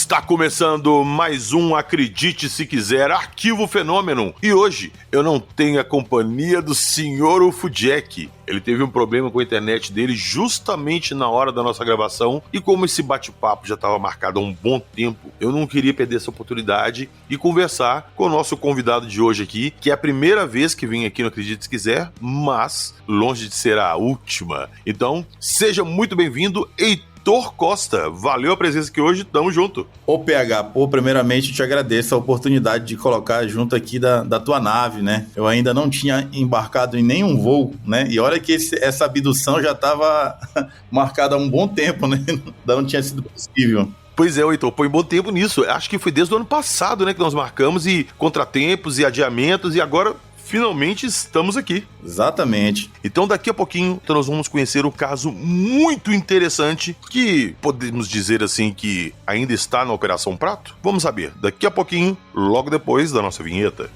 Está começando mais um Acredite Se Quiser, Arquivo Fenômeno. E hoje eu não tenho a companhia do Sr. Ufudjek. Ele teve um problema com a internet dele justamente na hora da nossa gravação. E como esse bate-papo já estava marcado há um bom tempo, eu não queria perder essa oportunidade e conversar com o nosso convidado de hoje aqui, que é a primeira vez que vem aqui no Acredite Se Quiser, mas longe de ser a última. Então, seja muito bem-vindo, Heitor Costa. Valeu a presença aqui hoje, tamo junto. Ô PH, primeiramente te agradeço a oportunidade de colocar junto aqui da tua nave, né? Eu ainda não tinha embarcado em nenhum voo, né? E olha que essa abdução já estava marcada há um bom tempo, né? Ainda não tinha sido possível. Pois é, Heitor, põe bom tempo nisso. Acho que foi desde o ano passado, né, que nós marcamos, e contratempos e adiamentos, e agora finalmente estamos aqui. Exatamente. Então daqui a pouquinho nós vamos conhecer um caso muito interessante que podemos dizer assim que ainda está na Operação Prato? Vamos saber daqui a pouquinho, logo depois da nossa vinheta.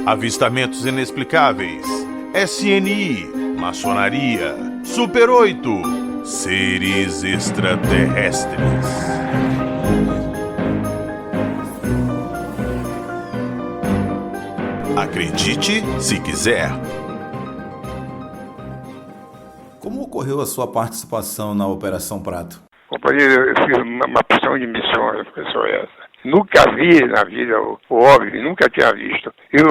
Avistamentos inexplicáveis, SNI, maçonaria, Super 8, seres extraterrestres. Acredite se quiser. Como ocorreu a sua participação na Operação Prato? Companheiro, eu fiz uma porção de missões, professor, essa. Nunca vi na vida o OVNI, nunca tinha visto. Eu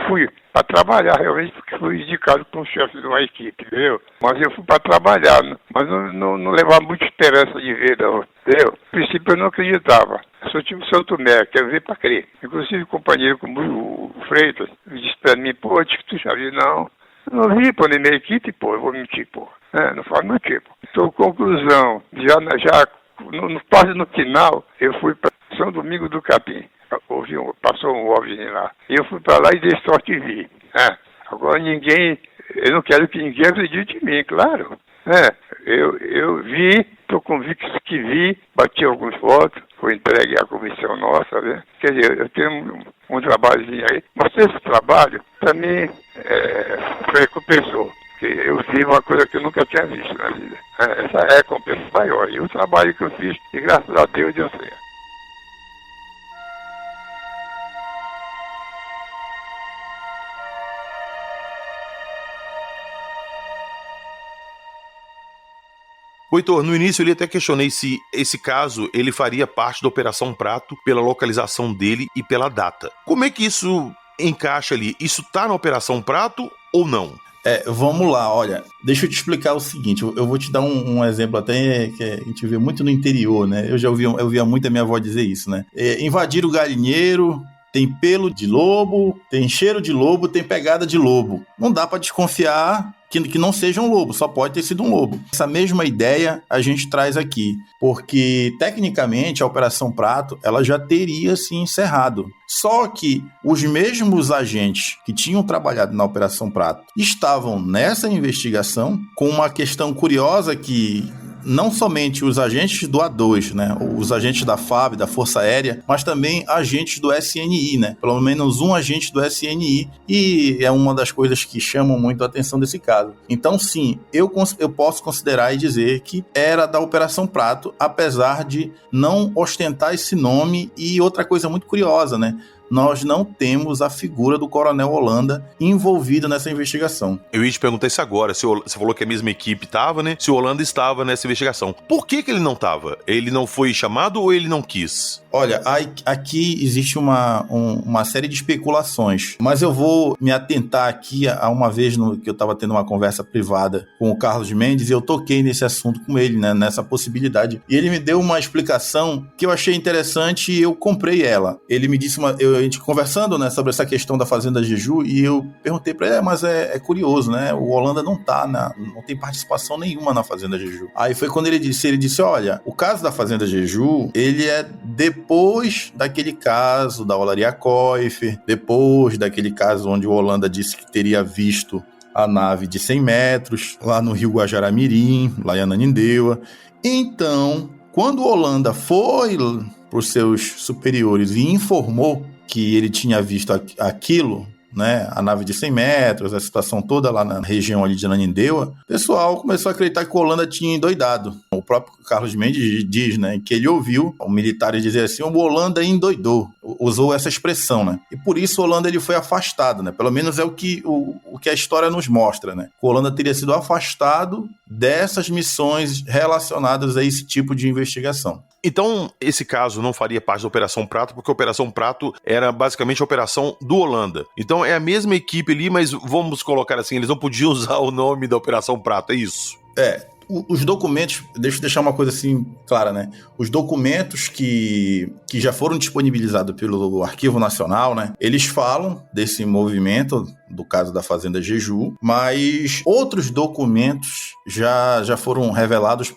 fui para trabalhar realmente, porque fui indicado como chefe de uma equipe, entendeu? Mas eu fui para trabalhar, mas não levava muita esperança de ver, não, entendeu? No princípio eu não acreditava. Eu sou tipo São Tomé, quero ver para crer. Inclusive, companheiro como o Freitas disse para mim, pô, tu já viu? Não. Eu não vi, pô, na minha equipe, pô, eu vou mentir, pô. Não falo mentir, pô. Então, conclusão, quase no final, eu fui para São Domingo do Capim. Passou um OVNI lá. Eu fui para lá e dei sorte e vi. Agora eu não quero que ninguém acredite em mim, claro. Eu vi, estou convicto que vi, bati algumas fotos, foi entregue à comissão nossa, né? Quer dizer, eu tenho um trabalhozinho aí, mas esse trabalho, para mim, recompensou. Eu vi uma coisa que eu nunca tinha visto na vida. Essa é a recompensa maior. E o trabalho que eu fiz, e graças a Deus deu certo. Heitor, no início eu até questionei se esse caso ele faria parte da Operação Prato pela localização dele e pela data. Como é que isso encaixa ali? Isso tá na Operação Prato ou não? Vamos lá, olha, deixa eu te explicar o seguinte, eu vou te dar um exemplo até que a gente vê muito no interior, né? Eu ouvia muito a minha avó dizer isso, né? Invadir o galinheiro, tem pelo de lobo, tem cheiro de lobo, tem pegada de lobo. Não dá para desconfiar que não seja um lobo, só pode ter sido um lobo. Essa mesma ideia a gente traz aqui, porque tecnicamente a Operação Prato ela já teria se encerrado. Só que os mesmos agentes que tinham trabalhado na Operação Prato estavam nessa investigação com uma questão curiosa que não somente os agentes do A2, né, os agentes da FAB, da Força Aérea, mas também agentes do SNI, né, pelo menos um agente do SNI, e é uma das coisas que chamam muito a atenção desse caso. Então, sim, eu posso considerar e dizer que era da Operação Prato, apesar de não ostentar esse nome. E outra coisa muito curiosa, né, nós não temos a figura do Coronel Holanda envolvida nessa investigação. Eu ia te perguntar isso agora, se você falou que a mesma equipe estava, né? Se o Holanda estava nessa investigação. Por que ele não estava? Ele não foi chamado ou ele não quis? Olha, aqui existe uma série de especulações, mas eu vou me atentar aqui a uma vez que eu estava tendo uma conversa privada com o Carlos Mendes e eu toquei nesse assunto com ele, né, nessa possibilidade. E ele me deu uma explicação que eu achei interessante e eu comprei ela. Ele me disse, a gente conversando, né, sobre essa questão da Fazenda Jeju, e eu perguntei para ele, mas é curioso, né, o Holanda não tem participação nenhuma na Fazenda Jeju. Aí foi quando ele disse, olha, o caso da Fazenda Jeju, ele é depois daquele caso da Olaria Coifer, depois daquele caso onde o Holanda disse que teria visto a nave de 100 metros, lá no Rio Guajará-Mirim, lá em Ananindeua. Então, quando Holanda foi para os seus superiores e informou que ele tinha visto aquilo, né, a nave de 100 metros, a situação toda lá na região ali de Ananindeua, o pessoal começou a acreditar que Holanda tinha endoidado. O próprio Carlos Mendes diz, né, que ele ouviu o militar dizer assim, o Holanda endoidou, usou essa expressão, né, e por isso Holanda ele foi afastado, né, pelo menos é o que a história nos mostra, né, o Holanda teria sido afastado dessas missões relacionadas a esse tipo de investigação. Então, esse caso não faria parte da Operação Prato, porque a Operação Prato era basicamente a operação do Holanda. Então, é a mesma equipe ali, mas vamos colocar assim, eles não podiam usar o nome da Operação Prato, é isso? Os documentos, deixa eu deixar uma coisa assim clara, né? Os documentos que já foram disponibilizados pelo Arquivo Nacional, né? Eles falam desse movimento, do caso da Fazenda Jeju, mas outros documentos já foram revelados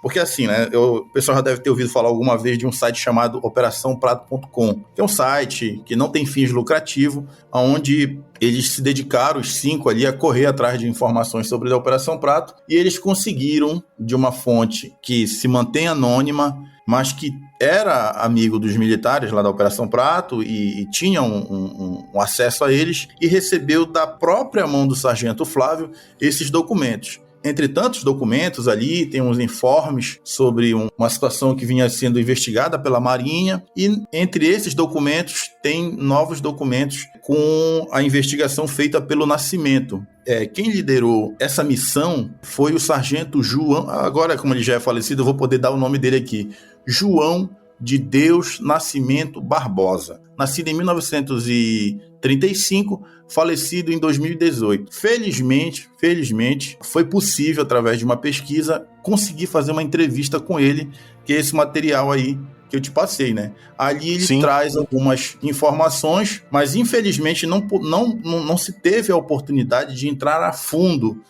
porque assim, né? O pessoal já deve ter ouvido falar alguma vez de um site chamado operaçãoprato.com, que é um site que não tem fins lucrativos, onde eles se dedicaram, os 5 ali, a correr atrás de informações sobre a Operação Prato, e eles conseguiram, de uma fonte que se mantém anônima, mas que era amigo dos militares lá da Operação Prato e tinha um acesso a eles, e recebeu da própria mão do sargento Flávio esses documentos. Entre tantos documentos ali, tem uns informes sobre uma situação que vinha sendo investigada pela Marinha, e entre esses documentos tem novos documentos com a investigação feita pelo Nascimento. Quem liderou essa missão foi o sargento João, agora como ele já é falecido, eu vou poder dar o nome dele aqui, João de Deus Nascimento Barbosa, nascido em 1935, falecido em 2018. Felizmente, foi possível, através de uma pesquisa, conseguir fazer uma entrevista com ele, que é esse material aí que eu te passei, né? Ali ele traz algumas informações, mas infelizmente não se teve a oportunidade de entrar a fundo,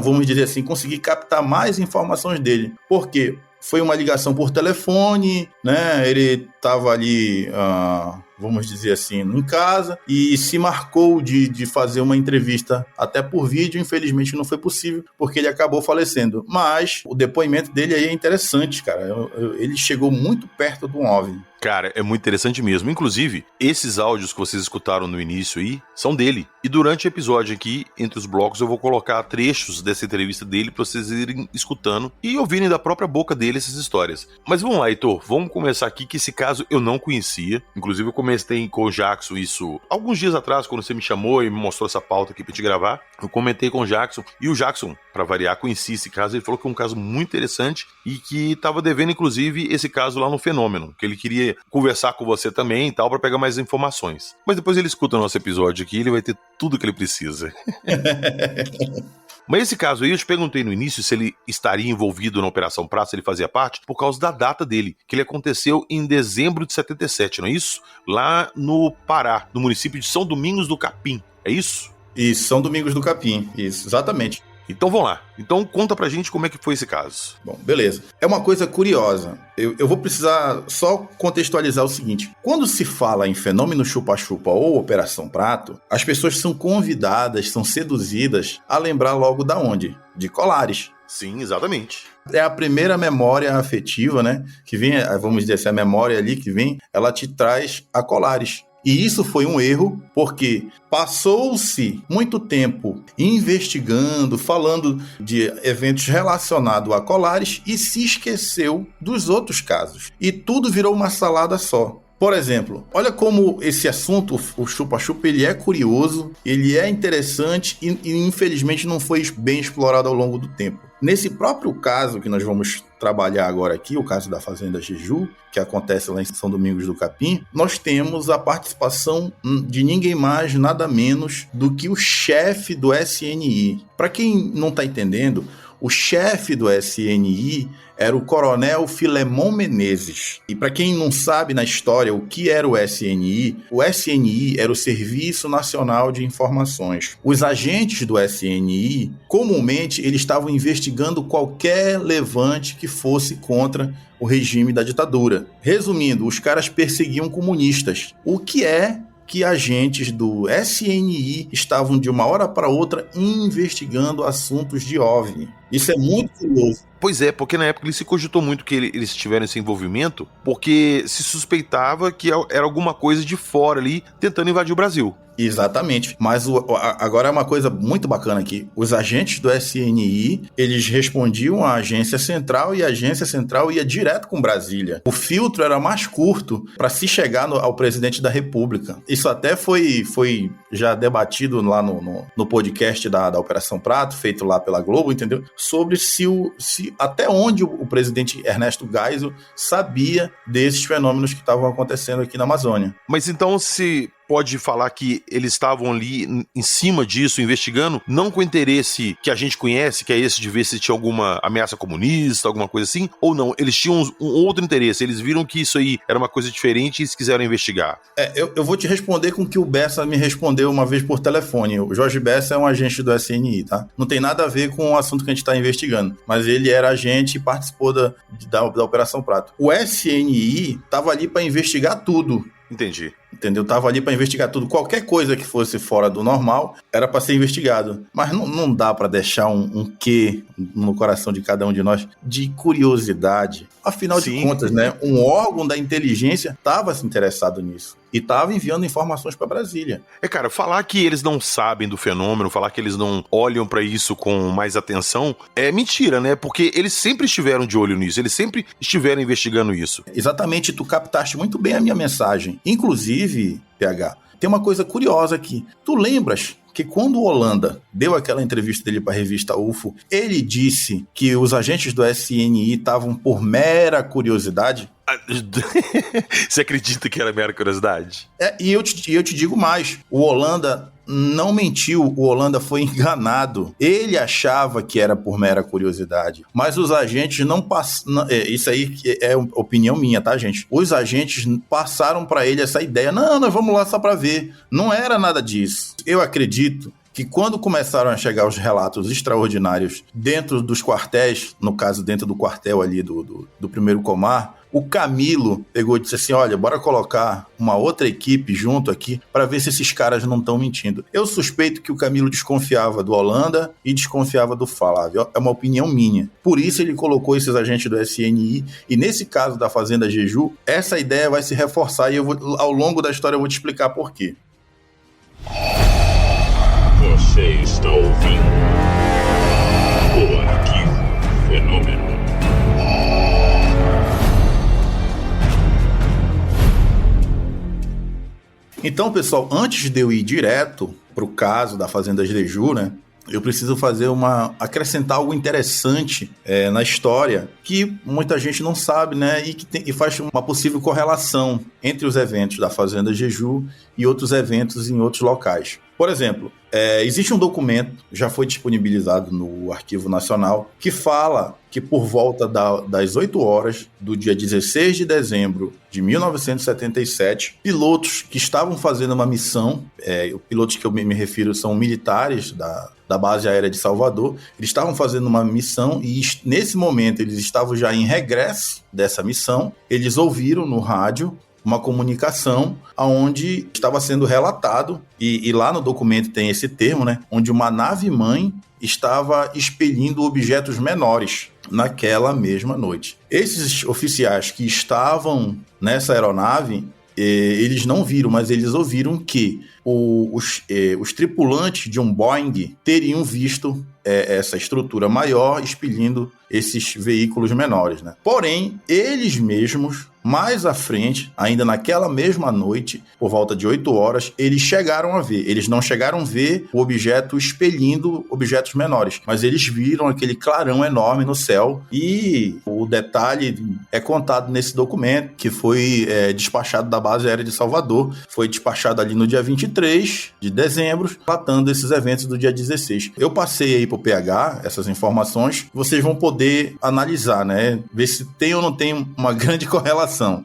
vamos dizer assim, conseguir captar mais informações dele. Por quê? Foi uma ligação por telefone, né? Ele estava ali, vamos dizer assim, em casa, e se marcou de fazer uma entrevista até por vídeo. Infelizmente não foi possível, porque ele acabou falecendo. Mas o depoimento dele aí é interessante, cara. Ele chegou muito perto de um OVNI. Cara, é muito interessante mesmo. Inclusive, esses áudios que vocês escutaram no início aí são dele. E durante o episódio aqui, entre os blocos, eu vou colocar trechos dessa entrevista dele pra vocês irem escutando e ouvirem da própria boca dele essas histórias. Mas vamos lá, Heitor, vamos começar aqui, que esse caso eu não conhecia. Inclusive, eu comecei com o Jackson isso alguns dias atrás, quando você me chamou e me mostrou essa pauta aqui pra te gravar. Eu comentei com o Jackson, e o Jackson, pra variar, conhecia esse caso. Ele falou que é um caso muito interessante e que tava devendo, inclusive, esse caso lá no Fenômeno, que ele queria conversar com você também e tal, pra pegar mais informações. Mas depois ele escuta o nosso episódio aqui e ele vai ter tudo que ele precisa. Mas esse caso aí, eu te perguntei no início se ele estaria envolvido na Operação Prato, se ele fazia parte, por causa da data dele, que ele aconteceu em dezembro de 77, não é isso? Lá no Pará, no município de São Domingos do Capim, é isso? Isso, São Domingos do Capim, isso, exatamente. Então vamos lá. Então conta pra gente como é que foi esse caso. Bom, beleza. É uma coisa curiosa. Eu vou precisar só contextualizar o seguinte. Quando se fala em fenômeno chupa-chupa ou Operação Prato, as pessoas são convidadas, são seduzidas a lembrar logo da onde? De Colares. Sim, exatamente. É a primeira memória afetiva, né? Que vem, vamos dizer assim, a memória ali que vem, ela te traz a Colares. E isso foi um erro, porque passou-se muito tempo investigando, falando de eventos relacionados a Colares e se esqueceu dos outros casos. E tudo virou uma salada só. Por exemplo, olha como esse assunto, o chupa-chupa, ele é curioso, ele é interessante e infelizmente não foi bem explorado ao longo do tempo. Nesse próprio caso que nós vamos trabalhar agora aqui, o caso da Fazenda Jeju, que acontece lá em São Domingos do Capim, nós temos a participação de ninguém mais, nada menos do que o chefe do SNI. Para quem não está entendendo, o chefe do SNI era o coronel Filemon Menezes. E para quem não sabe na história o que era o SNI era o Serviço Nacional de Informações. Os agentes do SNI, comumente, eles estavam investigando qualquer levante que fosse contra o regime da ditadura. Resumindo, os caras perseguiam comunistas, o que é que agentes do SNI estavam de uma hora para outra investigando assuntos de OVNI. Isso é muito curioso. Pois é, porque na época ele se cogitou muito que eles tiveram esse envolvimento, porque se suspeitava que era alguma coisa de fora ali tentando invadir o Brasil. Exatamente, mas agora é uma coisa muito bacana aqui. Os agentes do SNI, eles respondiam à agência central e a agência central ia direto com Brasília. O filtro era mais curto para se chegar ao presidente da República. Isso até foi já debatido lá no podcast da Operação Prato, feito lá pela Globo, entendeu? Sobre se até onde o presidente Ernesto Geisel sabia desses fenômenos que estavam acontecendo aqui na Amazônia. Mas então, se pode falar que eles estavam ali em cima disso, investigando, não com o interesse que a gente conhece, que é esse de ver se tinha alguma ameaça comunista, alguma coisa assim, ou não, eles tinham um outro interesse, eles viram que isso aí era uma coisa diferente e eles quiseram investigar. Eu vou te responder com o que o Bessa me respondeu uma vez por telefone. O Jorge Bessa é um agente do SNI, tá? Não tem nada a ver com o assunto que a gente está investigando, mas ele era agente e participou da Operação Prato. O SNI estava ali para investigar tudo. Entendi. Entendeu? Tava ali para investigar tudo. Qualquer coisa que fosse fora do normal era para ser investigado. Mas não dá para deixar um quê no coração de cada um de nós de curiosidade. Afinal de contas, né? Um órgão da inteligência estava se interessado nisso. E estava enviando informações para Brasília. Cara, falar que eles não sabem do fenômeno, falar que eles não olham para isso com mais atenção, é mentira, né? Porque eles sempre estiveram de olho nisso, eles sempre estiveram investigando isso. Exatamente, tu captaste muito bem a minha mensagem. Inclusive, PH, tem uma coisa curiosa aqui. Tu lembras que quando o Holanda deu aquela entrevista dele para a revista UFO, ele disse que os agentes do SNI estavam por mera curiosidade? Você acredita que era mera curiosidade? E eu te digo mais, o Holanda não mentiu, o Holanda foi enganado. Ele achava que era por mera curiosidade, mas os agentes não passaram. Isso aí é opinião minha, tá, gente? Os agentes passaram para ele essa ideia. Não, nós vamos lá só para ver. Não era nada disso. Eu acredito que quando começaram a chegar os relatos extraordinários dentro dos quartéis, no caso dentro do quartel ali do primeiro Comar, o Camilo pegou e disse assim, olha, bora colocar uma outra equipe junto aqui para ver se esses caras não estão mentindo. Eu suspeito que o Camilo desconfiava do Holanda e desconfiava do Flávio. É uma opinião minha. Por isso ele colocou esses agentes do SNI e nesse caso da Fazenda Jeju, essa ideia vai se reforçar e ao longo da história eu vou te explicar por quê. Você está ouvindo o Arquivo Fenômeno. Então, pessoal, antes de eu ir direto para o caso da Fazenda Jeju, né, eu preciso acrescentar algo interessante na história que muita gente não sabe, né, e faz uma possível correlação entre os eventos da Fazenda Jeju e outros eventos em outros locais. Por exemplo, existe um documento, já foi disponibilizado no Arquivo Nacional, que fala que por volta das 8 horas do dia 16 de dezembro de 1977, pilotos que estavam fazendo uma missão, pilotos que eu me refiro são militares da base aérea de Salvador, eles estavam fazendo uma missão e nesse momento eles estavam já em regresso dessa missão, eles ouviram no rádio uma comunicação onde estava sendo relatado, e lá no documento tem esse termo, né, onde uma nave-mãe estava expelindo objetos menores naquela mesma noite. Esses oficiais que estavam nessa aeronave, eles não viram, mas eles ouviram que os tripulantes de um Boeing teriam visto essa estrutura maior expelindo esses veículos menores, né? Porém, eles mesmos, mais à frente, ainda naquela mesma noite, por volta de 8 horas, eles chegaram a ver. Eles não chegaram a ver o objeto expelindo objetos menores, mas eles viram aquele clarão enorme no céu e o detalhe é contado nesse documento que foi despachado da base aérea de Salvador. Foi despachado ali no dia 23 de dezembro, tratando esses eventos do dia 16. Eu passei aí pro PH essas informações, vocês vão poder analisar, né? Ver se tem ou não tem uma grande correlação informação.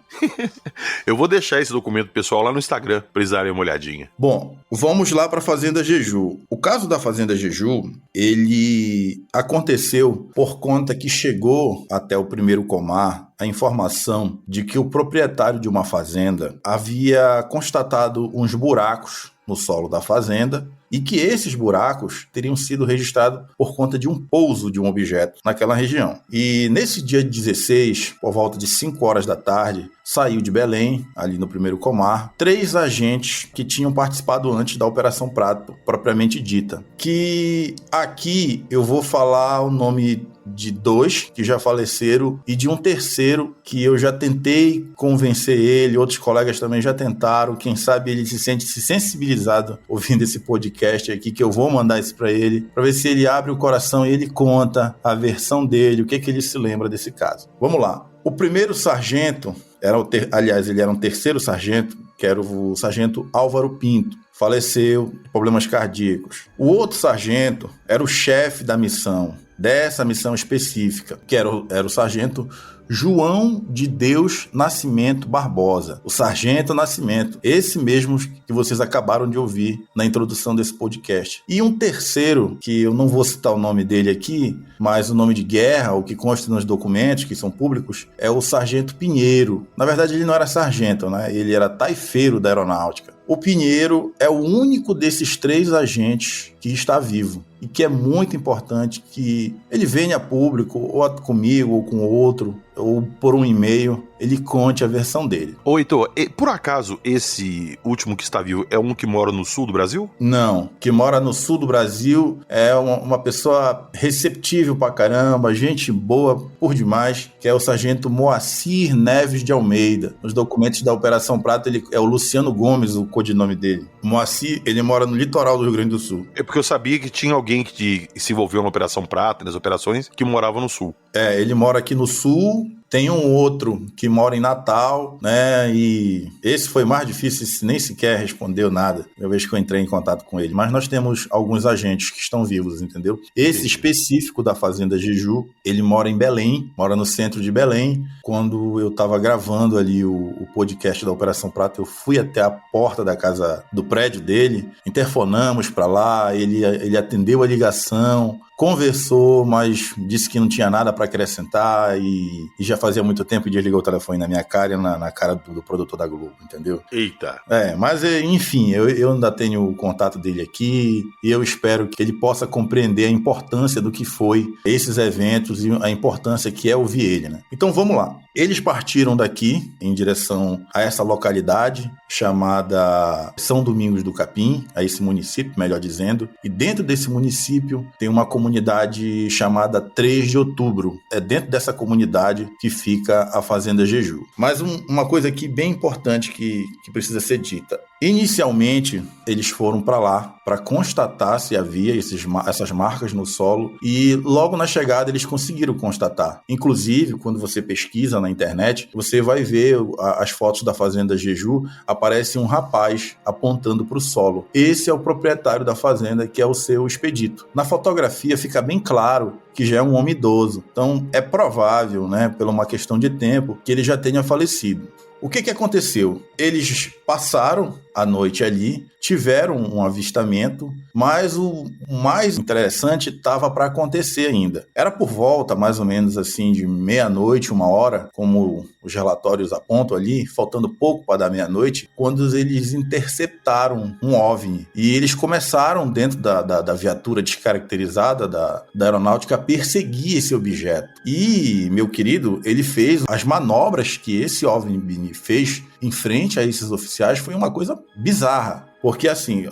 Eu vou deixar esse documento pessoal lá no Instagram pra eles darem uma olhadinha. Bom, vamos lá para a Fazenda Jeju. O caso da Fazenda Jeju, ele aconteceu por conta que chegou até o primeiro Comar a informação de que o proprietário de uma fazenda havia constatado uns buracos no solo da fazenda e que esses buracos teriam sido registrados por conta de um pouso de um objeto naquela região. E nesse dia 16, por volta de 5 horas da tarde, saiu de Belém, ali no primeiro Comar, 3 agentes que tinham participado antes da Operação Prato, propriamente dita. Que aqui eu vou falar o nome de 2 que já faleceram e de um terceiro que eu já tentei convencer ele, outros colegas também já tentaram, quem sabe ele se sente sensibilizado ouvindo esse podcast aqui, que eu vou mandar isso para ele, para ver se ele abre o coração e ele conta a versão dele, o que ele se lembra desse caso. Vamos lá. O primeiro sargento, ele era um terceiro sargento, que era o sargento Álvaro Pinto, faleceu de problemas cardíacos. O outro sargento era o chefe da missão, dessa missão específica, que era o sargento João de Deus Nascimento Barbosa, o Sargento Nascimento, esse mesmo que vocês acabaram de ouvir na introdução desse podcast. E um terceiro, que eu não vou citar o nome dele aqui, mas o nome de guerra, o que consta nos documentos, que são públicos, é o Sargento Pinheiro. Na verdade, ele não era sargento, né? Ele era taifeiro da aeronáutica. O Pinheiro é o único desses 3 agentes que está vivo e que é muito importante que ele venha a público, ou comigo, ou com outro, ou por um e-mail, ele conte a versão dele. Ô, Heitor, por acaso esse último que está vivo é um que mora no sul do Brasil? Não, que mora no sul do Brasil é uma pessoa receptível pra caramba, gente boa por demais, que é o sargento Moacir Neves de Almeida. Nos documentos da Operação Prata, ele é o Luciano Gomes, o codinome dele. Moacir, ele mora no litoral do Rio Grande do Sul. É porque eu sabia que tinha alguém que se envolveu na Operação Prata, nas operações, que morava no sul. Ele mora aqui no sul. Tem um outro que mora em Natal, né? E esse foi mais difícil, nem sequer respondeu nada, uma vez que eu entrei em contato com ele. Mas nós temos alguns agentes que estão vivos, entendeu? Esse específico da Fazenda Jeju, ele mora em Belém, mora no centro de Belém. Quando eu estava gravando ali o podcast da Operação Prata, eu fui até a porta da casa, do prédio dele, interfonamos para lá, ele atendeu a ligação, conversou, mas disse que não tinha nada para acrescentar e já fazia muito tempo e desligou o telefone na minha cara e na cara do produtor da Globo, entendeu? Eita! Mas enfim, eu ainda tenho o contato dele aqui e eu espero que ele possa compreender a importância do que foi esses eventos e a importância que é ouvir ele, né? Então vamos lá. Eles partiram daqui em direção a essa localidade chamada São Domingos do Capim, a esse município, melhor dizendo, e dentro desse município tem uma comunidade chamada 3 de Outubro. É dentro dessa comunidade que fica a Fazenda Jeju. Mas uma coisa aqui bem importante que precisa ser dita. Inicialmente, eles foram para lá para constatar se havia essas marcas no solo e logo na chegada eles conseguiram constatar. Inclusive, quando você pesquisa na internet, você vai ver as fotos da Fazenda Jeju, aparece um rapaz apontando para o solo. Esse é o proprietário da fazenda, que é o seu Expedito. Na fotografia fica bem claro que já é um homem idoso. Então, é provável, né, por uma questão de tempo, que ele já tenha falecido. O que aconteceu? Eles passaram a noite ali, tiveram um avistamento, mas o mais interessante estava para acontecer ainda. Era por volta, mais ou menos assim, de meia-noite, 1h, como os relatórios apontam ali, faltando pouco para dar meia-noite, quando eles interceptaram um OVNI. E eles começaram, dentro da viatura descaracterizada da aeronáutica, a perseguir esse objeto. E, meu querido, ele fez as manobras que esse OVNI fez em frente a esses oficiais, foi uma coisa bizarra. Porque, assim,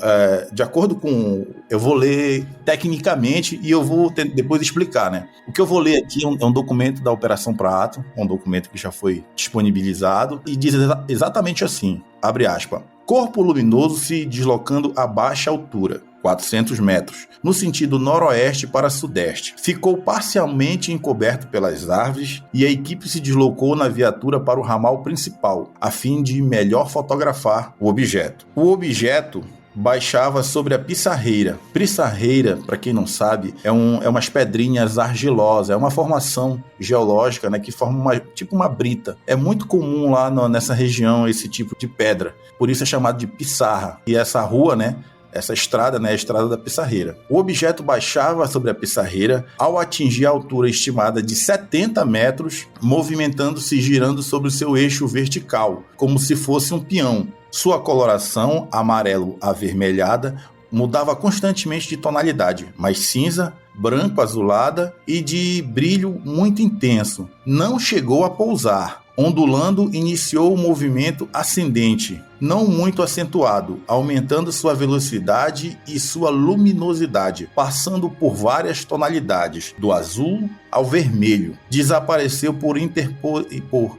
de acordo com... Eu vou ler tecnicamente e eu vou depois explicar, né? O que eu vou ler aqui é um documento da Operação Prato, um documento que já foi disponibilizado, e diz exatamente assim, abre aspas, corpo luminoso se deslocando a baixa altura, 400 metros, no sentido noroeste para sudeste. Ficou parcialmente encoberto pelas árvores e a equipe se deslocou na viatura para o ramal principal, a fim de melhor fotografar o objeto. O objeto baixava sobre a pissarreira. Pissarreira, para quem não sabe, é umas pedrinhas argilosas, é uma formação geológica, né, que forma tipo uma brita. É muito comum lá nessa região esse tipo de pedra, por isso é chamado de pissarra. E essa rua, né, essa estrada, né, é a estrada da pissarreira. O objeto baixava sobre a pissarreira ao atingir a altura estimada de 70 metros, movimentando-se e girando sobre o seu eixo vertical, como se fosse um peão. Sua coloração, amarelo-avermelhada, mudava constantemente de tonalidade, mas cinza, branco, azulada e de brilho muito intenso. Não chegou a pousar. Ondulando, iniciou o movimento ascendente, não muito acentuado, aumentando sua velocidade e sua luminosidade, passando por várias tonalidades, do azul ao vermelho. Desapareceu por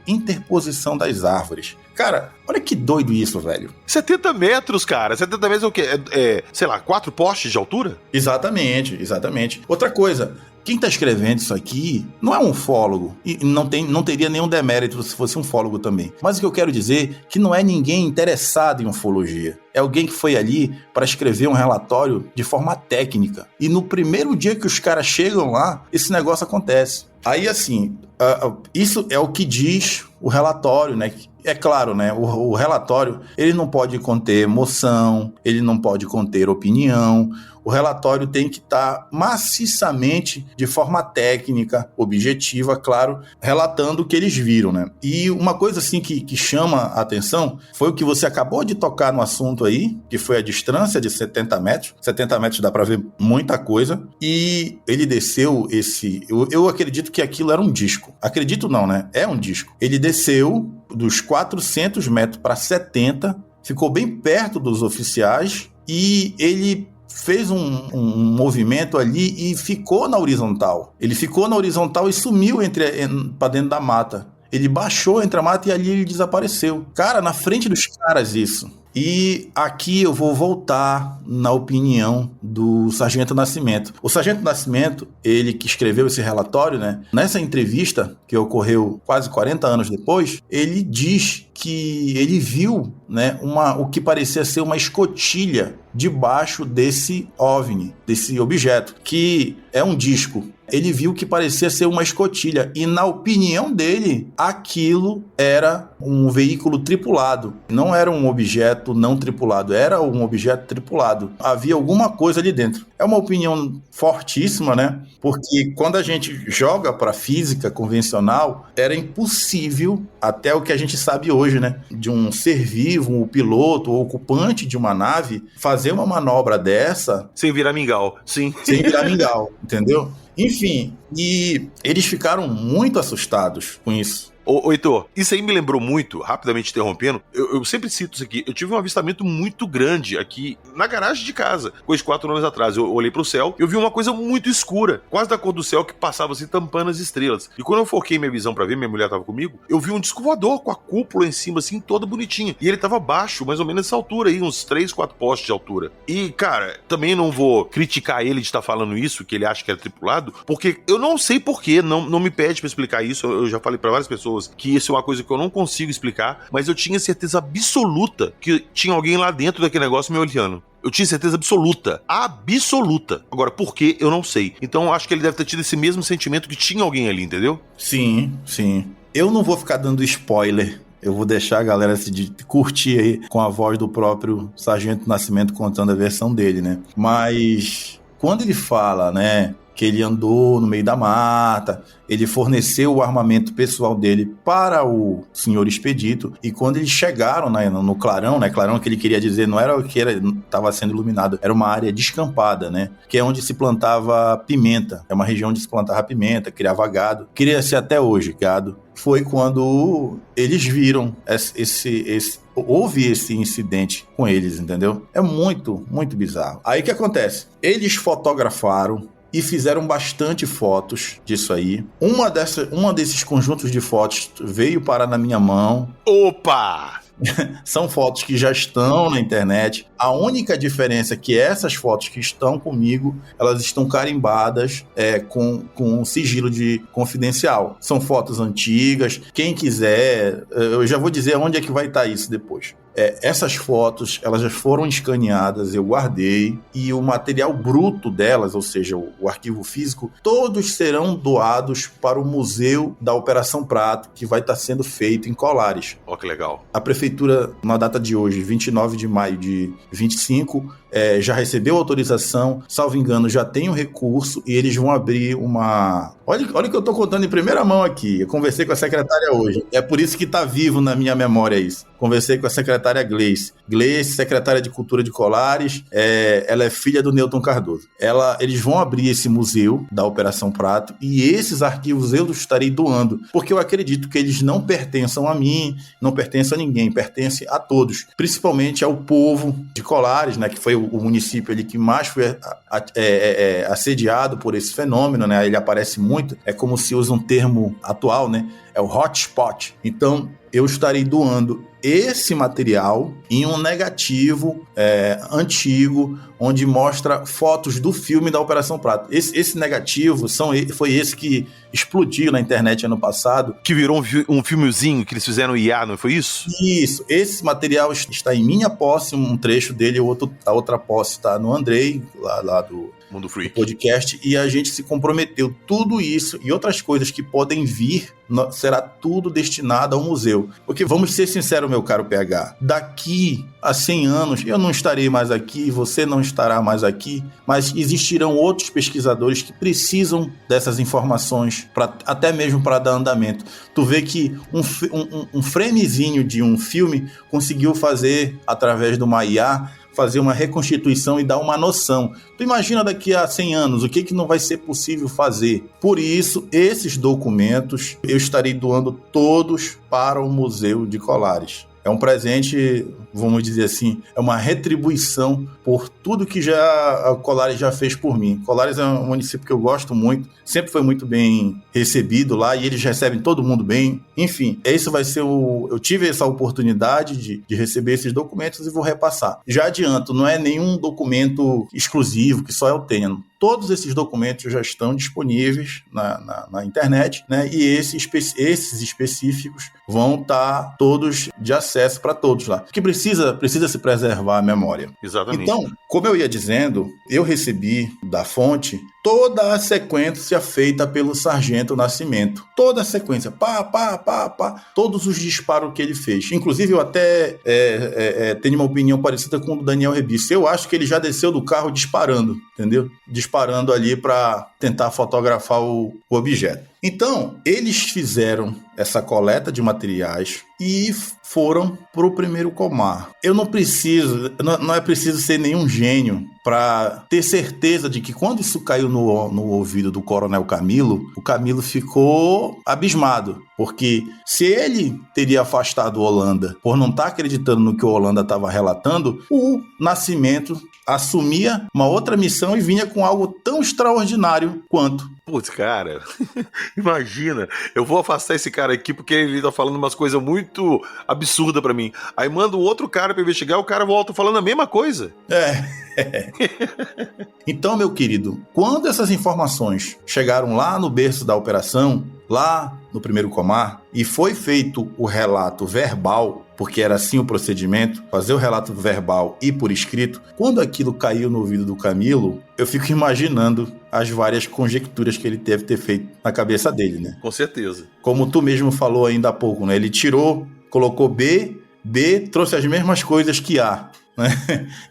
interposição das árvores. Cara, olha que doido isso, velho. 70 metros, cara. 70 metros é o quê? Sei lá, 4 postes de altura? Exatamente. Outra coisa, quem está escrevendo isso aqui não é um ufólogo, e não teria nenhum demérito se fosse um ufólogo também. Mas o que eu quero dizer é que não é ninguém interessado em ufologia. É alguém que foi ali para escrever um relatório de forma técnica. E no primeiro dia que os caras chegam lá, esse negócio acontece. Aí, assim, isso é o que diz o relatório, né? É claro, né? O relatório, ele não pode conter emoção, ele não pode conter opinião. O relatório tem que estar maciçamente, de forma técnica, objetiva, claro, relatando o que eles viram, né? E uma coisa, assim, que chama a atenção foi o que você acabou de tocar no assunto aí, que foi a distância de 70 metros. 70 metros dá para ver muita coisa. E ele desceu eu acredito que aquilo era um disco. Acredito não, né? É um disco. Ele desceu dos 400 metros para 70, ficou bem perto dos oficiais e ele fez um movimento ali e ficou na horizontal. Ele ficou na horizontal e sumiu para dentro da mata. Ele baixou entre a mata e ali ele desapareceu. Cara, na frente dos caras isso. E aqui eu vou voltar na opinião do Sargento Nascimento. O Sargento Nascimento, ele que escreveu esse relatório, né? Nessa entrevista, que ocorreu quase 40 anos depois, ele diz que ele viu, né, o que parecia ser uma escotilha debaixo desse OVNI, desse objeto, que é um disco. Ele viu que parecia ser uma escotilha e, na opinião dele, aquilo era um veículo tripulado. Não era um objeto não tripulado, era um objeto tripulado. Havia alguma coisa ali dentro. É uma opinião fortíssima, né? Porque quando a gente joga para a física convencional, era impossível, até o que a gente sabe hoje, né? De um ser vivo, um piloto ou ocupante de uma nave, fazer uma manobra dessa... Sem virar mingau, sim. Sem virar mingau, entendeu? Enfim, e eles ficaram muito assustados com isso. Ô, Heitor, isso aí me lembrou muito, rapidamente interrompendo, eu sempre cito isso aqui, eu tive um avistamento muito grande aqui na garagem de casa, coisa de 4 anos atrás. Eu olhei pro céu e eu vi uma coisa muito escura, quase da cor do céu, que passava assim, tampando as estrelas. E quando eu foquei minha visão pra ver, minha mulher tava comigo, eu vi um disco voador com a cúpula em cima, assim, toda bonitinha. E ele tava baixo, mais ou menos essa altura aí, uns 3, 4 postes de altura. E, cara, também não vou criticar ele de estar falando isso, que ele acha que era tripulado, porque eu não sei porquê, não me pede pra explicar isso. Eu já falei pra várias pessoas que isso é uma coisa que eu não consigo explicar, mas eu tinha certeza absoluta que tinha alguém lá dentro daquele negócio me olhando. Eu tinha certeza absoluta. Absoluta. Agora, por quê? Eu não sei. Então, eu acho que ele deve ter tido esse mesmo sentimento que tinha alguém ali, entendeu? Sim. Eu não vou ficar dando spoiler. Eu vou deixar a galera se curtir aí com a voz do próprio Sargento Nascimento contando a versão dele, né? Mas quando ele fala, né, que ele andou no meio da mata, ele forneceu o armamento pessoal dele para o senhor Expedito, e quando eles chegaram no clarão, né, clarão que ele queria dizer, não era o que estava sendo iluminado, era uma área descampada, né, que é onde se plantava pimenta, é uma região onde se plantava pimenta, criava gado, cria-se até hoje gado. Foi quando eles viram houve esse incidente com eles, entendeu? É muito, muito bizarro. Aí o que acontece? Eles fotografaram e fizeram bastante fotos disso aí. Uma desses conjuntos de fotos veio parar na minha mão. Opa! São fotos que já estão na internet. A única diferença é que essas fotos que estão comigo, elas estão carimbadas com sigilo de confidencial. São fotos antigas. Quem quiser, eu já vou dizer onde é que vai estar isso depois. essas fotos, elas já foram escaneadas, eu guardei, e o material bruto delas, ou seja, o arquivo físico, todos serão doados para o Museu da Operação Prato, que vai estar sendo feito em Colares. Ó, que legal. A prefeitura, na data de hoje, 29 de maio de 25, já recebeu autorização, salvo engano, já tem um recurso, e eles vão abrir uma... Olha o que eu estou contando em primeira mão aqui. Eu conversei com a secretária hoje. É por isso que está vivo na minha memória isso. Conversei com a secretária Gleice. Gleice, secretária de Cultura de Colares, ela é filha do Newton Cardoso. Eles vão abrir esse museu da Operação Prato, e esses arquivos eu estarei doando, porque eu acredito que eles não pertençam a mim, não pertencem a ninguém, pertencem a todos, principalmente ao povo de Colares, né, que foi o município ali que mais foi assediado por esse fenômeno, né? Ele aparece muito, é como se usa um termo atual, né? É o hotspot. Então, eu estarei doando esse material em um negativo antigo, onde mostra fotos do filme da Operação Prato. Esse negativo foi esse que explodiu na internet ano passado. Que virou um filmezinho que eles fizeram IA, não foi isso? Isso. Esse material está em minha posse, um trecho dele, a outra posse está no Andrei, lá do Mundo Freak podcast, e a gente se comprometeu. Tudo isso e outras coisas que podem vir será tudo destinado ao museu. Porque vamos ser sinceros, meu caro PH, daqui a 100 anos eu não estarei mais aqui, você não estará mais aqui, mas existirão outros pesquisadores que precisam dessas informações, até mesmo para dar andamento. Tu vê que um framezinho de um filme conseguiu fazer, através de uma IA, fazer uma reconstituição e dar uma noção. Tu imagina daqui a 100 anos, o que não vai ser possível fazer? Por isso, esses documentos eu estarei doando todos para o Museu de Colares. É um presente, vamos dizer assim, é uma retribuição por tudo que a Colares já fez por mim. Colares é um município que eu gosto muito, sempre foi muito bem recebido lá, e eles recebem todo mundo bem. Enfim, esse vai ser eu tive essa oportunidade de receber esses documentos e vou repassar. Já adianto, não é nenhum documento exclusivo que só eu tenha. Todos esses documentos já estão disponíveis na internet, né? E esses específicos vão estar todos de acesso para todos lá. Porque precisa se preservar a memória. Exatamente. Então, como eu ia dizendo, eu recebi da fonte toda a sequência feita pelo Sargento Nascimento. Toda a sequência. Todos os disparos que ele fez. Inclusive, eu até tenho uma opinião parecida com o do Daniel Rebice. Eu acho que ele já desceu do carro disparando, entendeu? Disparando ali para tentar fotografar o objeto. Então, eles fizeram essa coleta de materiais e foram para o primeiro Comar. Não é preciso ser nenhum gênio para ter certeza de que quando isso caiu no ouvido do Coronel Camilo, o Camilo ficou abismado, porque se ele teria afastado o Holanda por não estar acreditando no que o Holanda estava relatando, o Nascimento assumia uma outra missão e vinha com algo tão extraordinário quanto. Putz, cara, imagina, eu vou afastar esse cara aqui porque ele tá falando umas coisas muito absurdas pra mim. Aí manda um outro cara pra investigar, o cara volta falando a mesma coisa. Então, meu querido, quando essas informações chegaram lá no berço da operação, lá no primeiro Comar, e foi feito o relato verbal, porque era assim o procedimento, fazer o relato verbal e por escrito, quando aquilo caiu no ouvido do Camilo, eu fico imaginando as várias conjecturas que ele deve ter feito na cabeça dele, né? Com certeza. Como tu mesmo falou ainda há pouco, né? Ele tirou, colocou B, trouxe as mesmas coisas que A, né?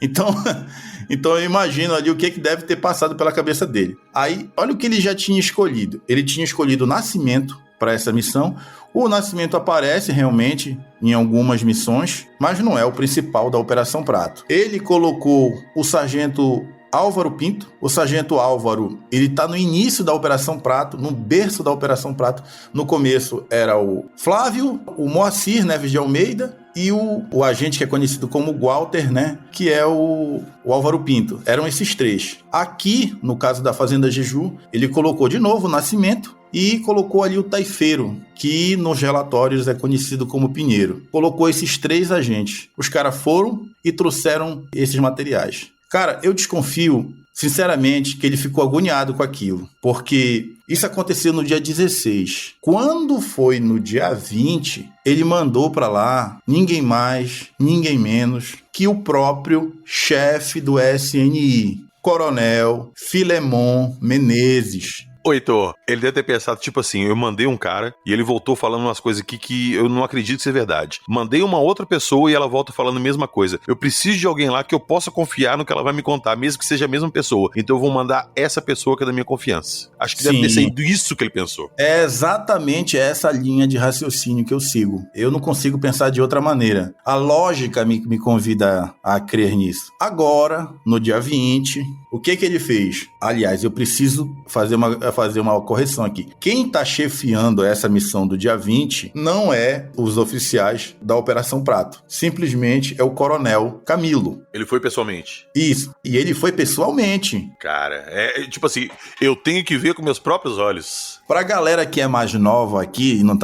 Então eu imagino ali o que deve ter passado pela cabeça dele. Aí, olha o que ele já tinha escolhido. Ele tinha escolhido o Nascimento para essa missão. O Nascimento aparece realmente em algumas missões, mas não é o principal da Operação Prato. Ele colocou o Sargento Álvaro Pinto. O Sargento Álvaro, ele está no início da Operação Prato, no berço da Operação Prato. No começo era o Flávio, o Moacir Neves de Almeida e o agente que é conhecido como Walter, né? Que é o Álvaro Pinto. Eram esses três. Aqui, no caso da Fazenda Jeju, ele colocou de novo o Nascimento e colocou ali o Taifeiro, que nos relatórios é conhecido como Pinheiro. Colocou esses três agentes. Os caras foram e trouxeram esses materiais. Cara, eu desconfio, sinceramente, que ele ficou agoniado com aquilo, porque isso aconteceu no dia 16. Quando foi no dia 20, ele mandou para lá ninguém mais, ninguém menos que o próprio chefe do SNI, Coronel Filemon Menezes. Ô, Heitor, ele deve ter pensado, tipo assim, eu mandei um cara e ele voltou falando umas coisas aqui que eu não acredito ser verdade. Mandei uma outra pessoa e ela volta falando a mesma coisa. Eu preciso de alguém lá que eu possa confiar no que ela vai me contar, mesmo que seja a mesma pessoa. Então eu vou mandar essa pessoa que é da minha confiança. Acho que deve ter sido isso que ele pensou. É exatamente essa linha de raciocínio que eu sigo. Eu não consigo pensar de outra maneira. A lógica me convida a crer nisso. Agora, no dia 20, o que ele fez? Aliás, eu preciso fazer uma correção aqui. Quem está chefiando essa missão do dia 20 não é os oficiais da Operação Prato. Simplesmente é o Coronel Camilo. Ele foi pessoalmente? Isso. E ele foi pessoalmente. Cara, tipo assim, eu tenho que ver com meus próprios olhos. Pra galera que é mais nova aqui e não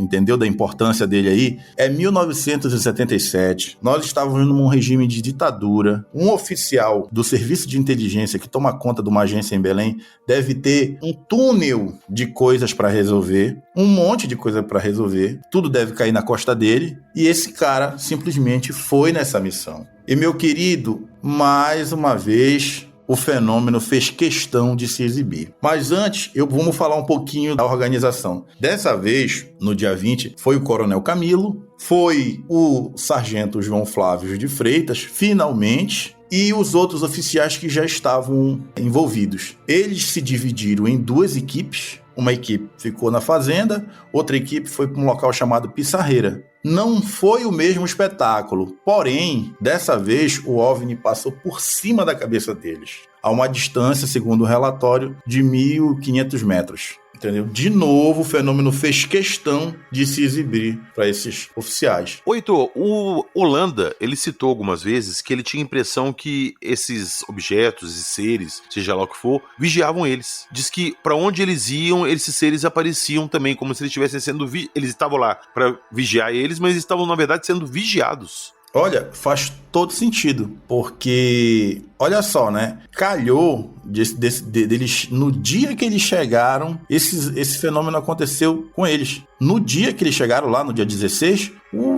entendeu da importância dele aí, é 1977. Nós estávamos num regime de ditadura. Um oficial do serviço de inteligência que toma conta de uma agência em Belém deve ter um túnel de coisas para resolver, um monte de coisa para resolver. Tudo deve cair na costa dele. E esse cara simplesmente foi nessa missão. E, meu querido, mais uma vez, o fenômeno fez questão de se exibir. Mas antes, vamos falar um pouquinho da organização. Dessa vez, no dia 20, foi o Coronel Camilo, foi o Sargento João Flávio de Freitas, finalmente, e os outros oficiais que já estavam envolvidos. Eles se dividiram em duas equipes. Uma equipe ficou na fazenda, outra equipe foi para um local chamado Pissarreira. Não foi o mesmo espetáculo, porém, dessa vez o OVNI passou por cima da cabeça deles, a uma distância, segundo o relatório, de 1.500 metros. Entendeu? De novo, o fenômeno fez questão de se exibir para esses oficiais. Ô, Heitor, o Holanda, ele citou algumas vezes que ele tinha a impressão que esses objetos e seres, seja lá o que for, vigiavam eles. Diz que para onde eles iam, esses seres apareciam também, como se eles estivessem sendo... Eles estavam lá para vigiar eles, mas eles estavam, na verdade, sendo vigiados. Olha, faz todo sentido, porque, olha só, né? Calhou deles, no dia que eles chegaram, esse fenômeno aconteceu com eles. No dia que eles chegaram lá, no dia 16,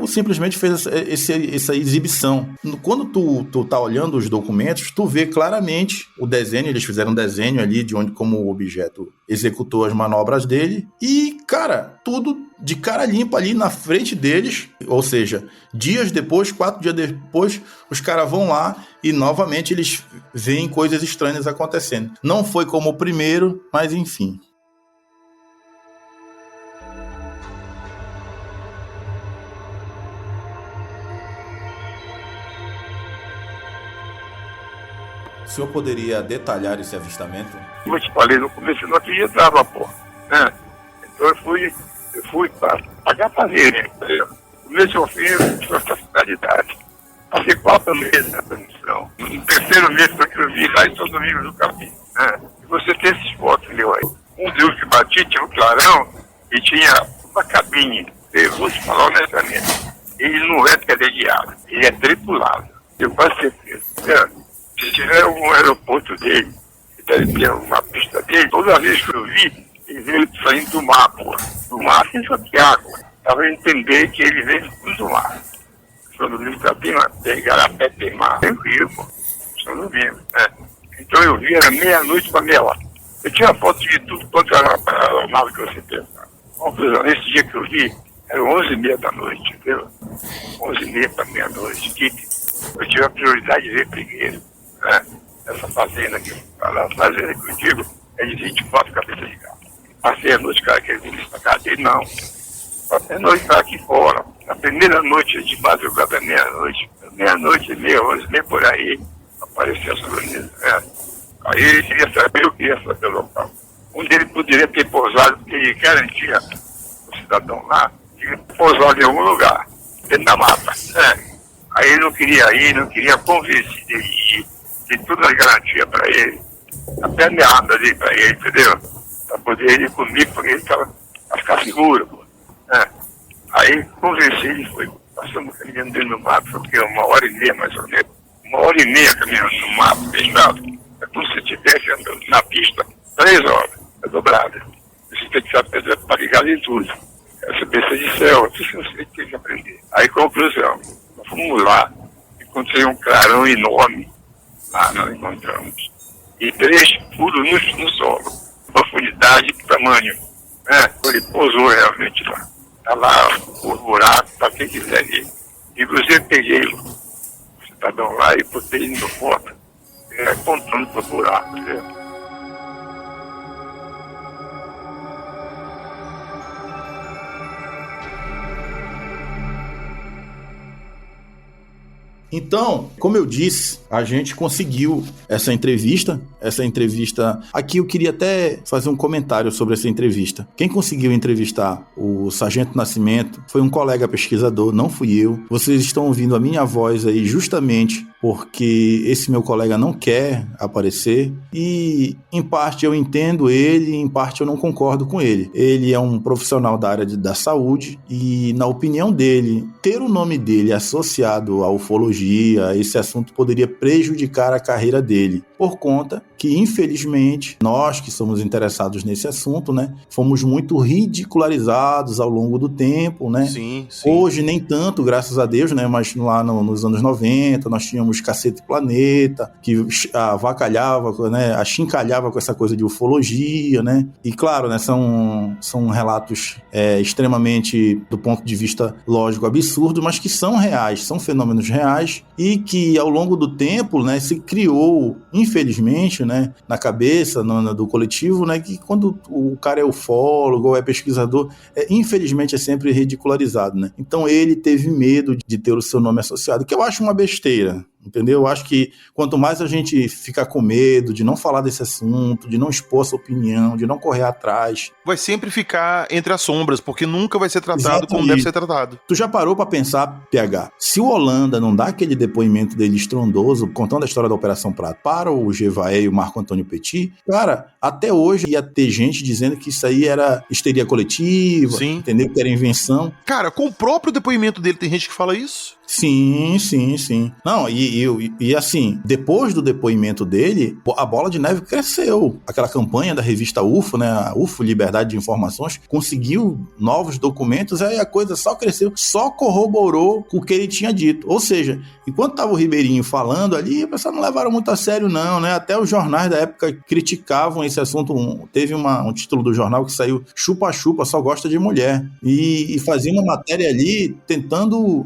simplesmente fez essa exibição. Quando tu tá olhando os documentos, tu vê claramente o desenho, eles fizeram um desenho ali de como o objeto executou as manobras dele, e, cara, tudo de cara limpa ali na frente deles, ou seja, dias depois, 4 dias depois, os caras vão lá e novamente eles veem coisas estranhas acontecendo. Não foi como o primeiro, mas enfim. O senhor poderia detalhar esse avistamento? Como eu te falei no começo, eu não acreditava, pô. Né? Então eu fui para pagar pra ver, entendeu? No começo ao fim, eu tive essa finalidade. Passei 4 meses nessa missão. No terceiro mês foi que eu vi lá em São Domingos do Capim. Né? E você tem esses fotos, meu aí. Um deus que bati tinha um clarão e tinha uma cabine. Eu vou te falar honestamente. Ele não é teleguiado, ele é tripulado. Eu quase certeza. Né? Se tiver um aeroporto dele, deve ter uma pista dele, toda vez que eu vi, ele veio saindo do mar, pô. Do mar sem só de água. Dava a entender que ele veio do mar. São Domingos do Capim, tem Garapé, tem mar, tem rio, pô. São Domingos, né? Então eu vi, era meia-noite para meia hora. Eu tinha foto de tudo quanto era a nave que você pensava. Conclusão, nesse dia que eu vi, eram 11h30 da noite, entendeu? 11h30 para meia-noite. Eu tive a prioridade de ver primeiro. Né? Essa fazenda aqui, a fazenda que eu digo é de 24 cabeças de gado. Passei a noite, cara, que ele disse pra cá dele, não. Passei a noite cara, aqui fora. Na primeira noite de madrugada, meia-noite e meia, 11h30 por aí, apareceu essa organização. Né? Aí ele queria saber, eu queria saber o local. Onde ele poderia ter pousado, porque ele garantia o cidadão lá, que pousado em algum lugar, dentro da mata. Né? Aí ele não queria ir, não queria convencer ele ir, de todas as garantias para ele, até ameaçada ali para ele, entendeu? Para poder ir comigo, porque ele estava a ficar seguro, pô. Né? Aí convenci ele, foi, passamos caminhando dentro do mato, porque 1h30 mais ou menos, 1h30 caminhando no mato fechado. É como se estivesse andando na pista 3 horas. É dobrada. Você tem que saber para ligar em tudo. Essa pista de céu, tudo que você tem que aprender. Aí, conclusão, nós fomos lá, encontrei um clarão enorme. Lá nós encontramos. E 3 furos no solo. Profundidade e tamanho. Ele pousou realmente lá. Está lá o buraco, para quem quiser ir. Inclusive peguei o cidadão lá e botei ele no ponto, apontando para o buraco. Né? Então, como eu disse, a gente conseguiu essa entrevista. Aqui eu queria até fazer um comentário sobre essa entrevista. Quem conseguiu entrevistar o Sargento Nascimento foi um colega pesquisador, não fui eu. Vocês estão ouvindo a minha voz aí justamente porque esse meu colega não quer aparecer e, em parte, eu entendo ele, em parte, eu não concordo com ele. Ele é um profissional da área da saúde e, na opinião dele, ter o nome dele associado à ufologia, esse assunto poderia prejudicar a carreira dele, por conta que, infelizmente, nós que somos interessados nesse assunto, né, fomos muito ridicularizados ao longo do tempo, né? Sim. Hoje nem tanto, graças a Deus, né, mas lá nos anos 90 nós tínhamos Cacete Planeta, que avacalhava, né, achincalhava com essa coisa de ufologia, né? E claro, né, são relatos extremamente, do ponto de vista lógico, absurdos, mas que são reais, são fenômenos reais e que ao longo do tempo, né, se criou, infelizmente, né, na cabeça do coletivo, né, que quando o cara é ufólogo ou é pesquisador, infelizmente é sempre ridicularizado, né? Então ele teve medo de ter o seu nome associado, que eu acho uma besteira. Entendeu? Eu acho que quanto mais a gente ficar com medo de não falar desse assunto, de não expor sua opinião, de não correr atrás, vai sempre ficar entre as sombras, porque nunca vai ser tratado como deve ser tratado. Tu já parou pra pensar, PH, se o Holanda não dá aquele depoimento dele estrondoso, contando a história da Operação Prato para o Gevaé e o Marco Antônio Petit, cara, até hoje ia ter gente dizendo que isso aí era histeria coletiva, Sim. Entendeu? Que era invenção. Cara, com o próprio depoimento dele tem gente que fala isso. Sim. Não, e assim, depois do depoimento dele, a bola de neve cresceu. Aquela campanha da revista UFO, né, a UFO, Liberdade de Informações, conseguiu novos documentos, aí a coisa só cresceu, só corroborou com o que ele tinha dito. Ou seja, enquanto tava o Ribeirinho falando ali, o pessoal não levaram muito a sério não, né? Até os jornais da época criticavam esse assunto. Teve um título do jornal que saiu, Chupa-Chupa só gosta de mulher. E fazia uma matéria ali tentando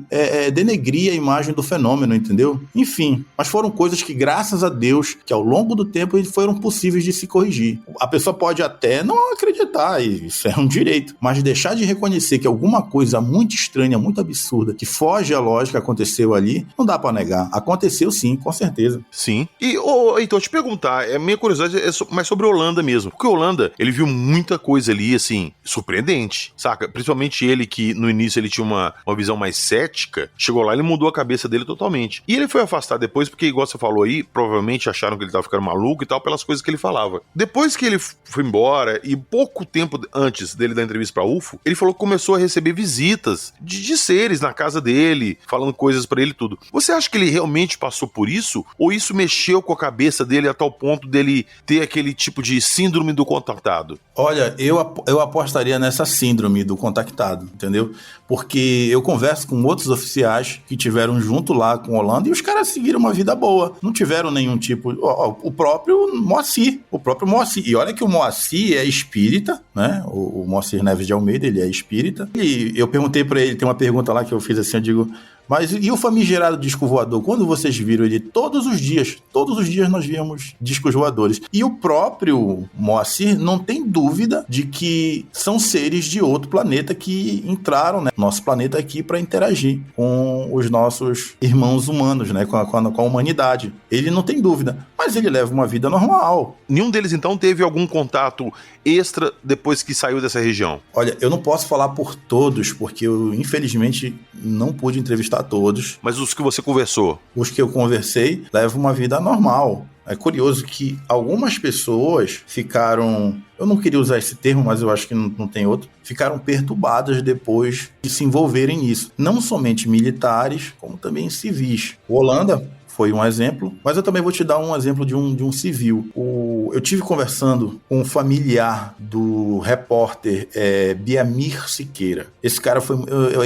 denegrir a imagem do fenômeno, entendeu? Enfim, mas foram coisas que, graças a Deus, que ao longo do tempo foram possíveis de se corrigir. A pessoa pode até não acreditar, e isso é um direito, mas deixar de reconhecer que alguma coisa muito estranha, muito absurda, que foge à lógica aconteceu ali, não dá pra negar. Aconteceu sim, com certeza. Sim. E, então, te perguntar, minha curiosidade é mais sobre Holanda mesmo. Porque Holanda, ele viu muita coisa ali, assim, surpreendente, saca? Principalmente ele, que no início ele tinha uma visão mais cética, chegou lá, ele mudou a cabeça dele totalmente. E ele foi afastado depois, porque, igual você falou aí, provavelmente acharam que ele tava ficando maluco e tal, pelas coisas que ele falava. Depois que ele foi embora, e pouco tempo antes dele dar entrevista pra UFO, ele falou que começou a receber visitas de seres na casa dele, falando coisas pra ele e tudo. Você acha que ele realmente passou por isso? Ou isso mexeu com a cabeça dele a tal ponto dele ter aquele tipo de síndrome do contactado? Olha, eu apostaria nessa síndrome do contactado, entendeu? Porque eu converso com outros oficiais que tiveram junto lá com Holanda e os caras seguiram uma vida boa. Não tiveram nenhum tipo... O próprio Moacir. E olha que o Moacir é espírita, né? O Moacir Neves de Almeida, ele é espírita. E eu perguntei pra ele, tem uma pergunta lá que eu fiz assim, eu digo... Mas e o famigerado disco voador? Quando vocês viram ele? Todos os dias nós víamos discos voadores. E o próprio Moacir não tem dúvida de que são seres de outro planeta que entraram, né, no nosso planeta aqui para interagir com os nossos irmãos humanos, né, com a humanidade. Ele não tem dúvida, mas ele leva uma vida normal. Nenhum deles, então, teve algum contato extra depois que saiu dessa região? Olha, eu não posso falar por todos, porque eu, infelizmente, não pude entrevistar todos. Mas os que você conversou? Os que eu conversei levam uma vida normal. É curioso que algumas pessoas ficaram... Eu não queria usar esse termo, mas eu acho que não tem outro. Ficaram perturbadas depois de se envolverem nisso. Não somente militares, como também civis. O Holanda foi um exemplo, mas eu também vou te dar um exemplo de um civil. Eu tive conversando com um familiar do repórter Biamir Siqueira. Esse cara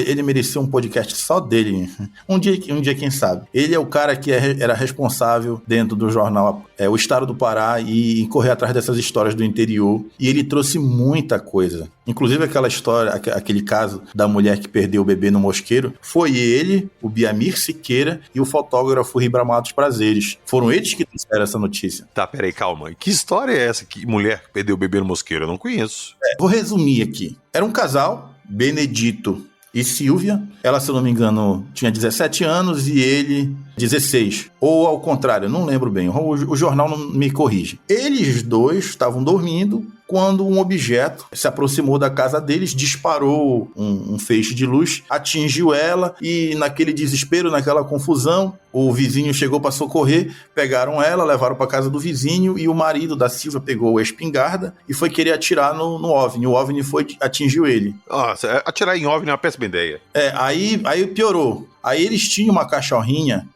ele mereceu um podcast só dele. Um dia quem sabe. Ele é o cara que era responsável dentro do jornal O Estado do Pará e correr atrás dessas histórias do interior. E ele trouxe muita coisa. Inclusive aquela história, aquele caso da mulher que perdeu o bebê no mosqueiro, foi ele, o Biamir Siqueira e o fotógrafo Ribamados Prazeres. Foram eles que trouxeram essa notícia. Tá, peraí, calma. Que história é essa? Que mulher que perdeu o bebê no mosqueiro? Eu não conheço. Vou resumir aqui. Era um casal, Benedito e Silvia. Ela, se eu não me engano, tinha 17 anos e ele 16. Ou ao contrário, não lembro bem. O jornal não me corrige. Eles dois estavam dormindo quando um objeto se aproximou da casa deles, disparou um feixe de luz, atingiu ela e naquele desespero, naquela confusão, o vizinho chegou para socorrer, pegaram ela, levaram para casa do vizinho e o marido da Silvia pegou a espingarda e foi querer atirar no OVNI. O OVNI atingiu ele. Nossa, atirar em OVNI é uma péssima ideia. Aí piorou. Aí eles tinham uma cachorrinha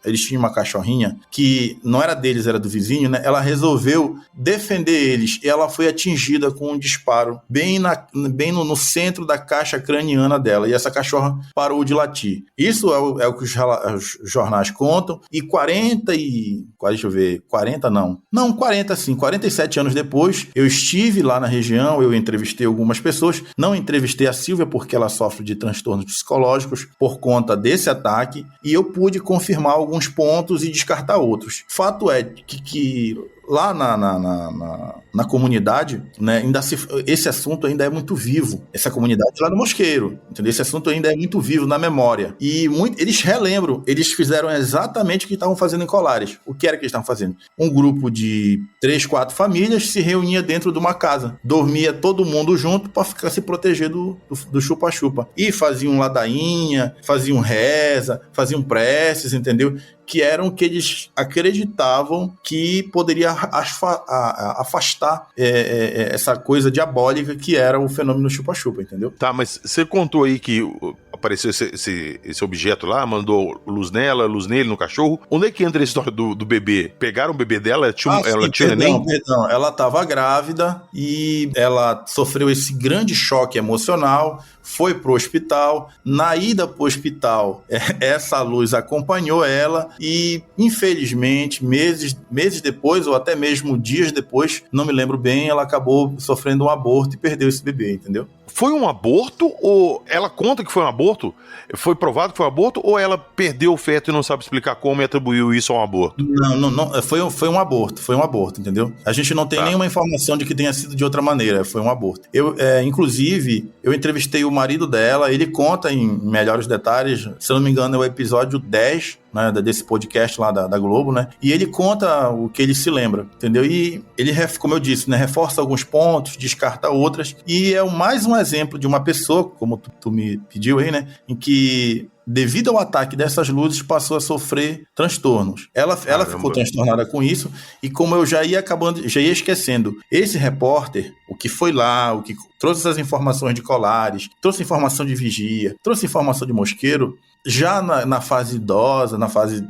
que não era deles, era do vizinho, né? Ela resolveu defender eles e ela foi atingida com um disparo bem no centro da caixa craniana dela. E essa cachorra parou de latir. Isso é o que os jornais contam. E 47 anos depois, eu estive lá na região, eu entrevistei algumas pessoas. Não entrevistei a Silvia porque ela sofre de transtornos psicológicos por conta desse ataque. E eu pude confirmar alguns pontos e descartar outros. Fato é que lá na comunidade, né, esse assunto ainda é muito vivo. Essa comunidade lá no Mosqueiro, entendeu? Esse assunto ainda é muito vivo na memória. E eles relembram, eles fizeram exatamente o que estavam fazendo em Colares. O que era que eles estavam fazendo? Um grupo de 3, 4 famílias se reunia dentro de uma casa. Dormia todo mundo junto para ficar se proteger do chupa-chupa. E faziam ladainha, faziam reza, faziam preces, entendeu? Que eram que eles acreditavam que poderia afastar essa coisa diabólica que era o fenômeno chupa-chupa, entendeu? Tá, mas você contou aí que apareceu esse objeto lá, mandou luz nela, luz nele, no cachorro. Onde é que entra a história do bebê? Pegaram o bebê dela? Ela tinha neném? Perdão, ela estava grávida e ela sofreu esse grande choque emocional, foi pro hospital. Na ida pro hospital, essa luz acompanhou ela e, infelizmente, meses depois, ou até mesmo dias depois, não me lembro bem, ela acabou sofrendo um aborto e perdeu esse bebê, entendeu? Foi um aborto ou ela conta que foi um aborto? Foi provado que foi um aborto ou ela perdeu o feto e não sabe explicar como e atribuiu isso a um aborto? Não, foi um aborto, entendeu? A gente não tem nenhuma informação de que tenha sido de outra maneira, foi um aborto. Inclusive, eu entrevistei o marido dela, ele conta em melhores detalhes, se eu não me engano é o episódio 10, né, desse podcast lá da Globo, né? E ele conta o que ele se lembra, entendeu? E ele, como eu disse, né, reforça alguns pontos, descarta outras, e é mais um exemplo de uma pessoa, como tu me pediu aí, né, em que, devido ao ataque dessas luzes, passou a sofrer transtornos. Ela ficou transtornada com isso, e como eu já ia esquecendo, esse repórter, o que foi lá, o que trouxe essas informações de Colares, trouxe informação de vigia, trouxe informação de Mosqueiro, já na fase idosa, na fase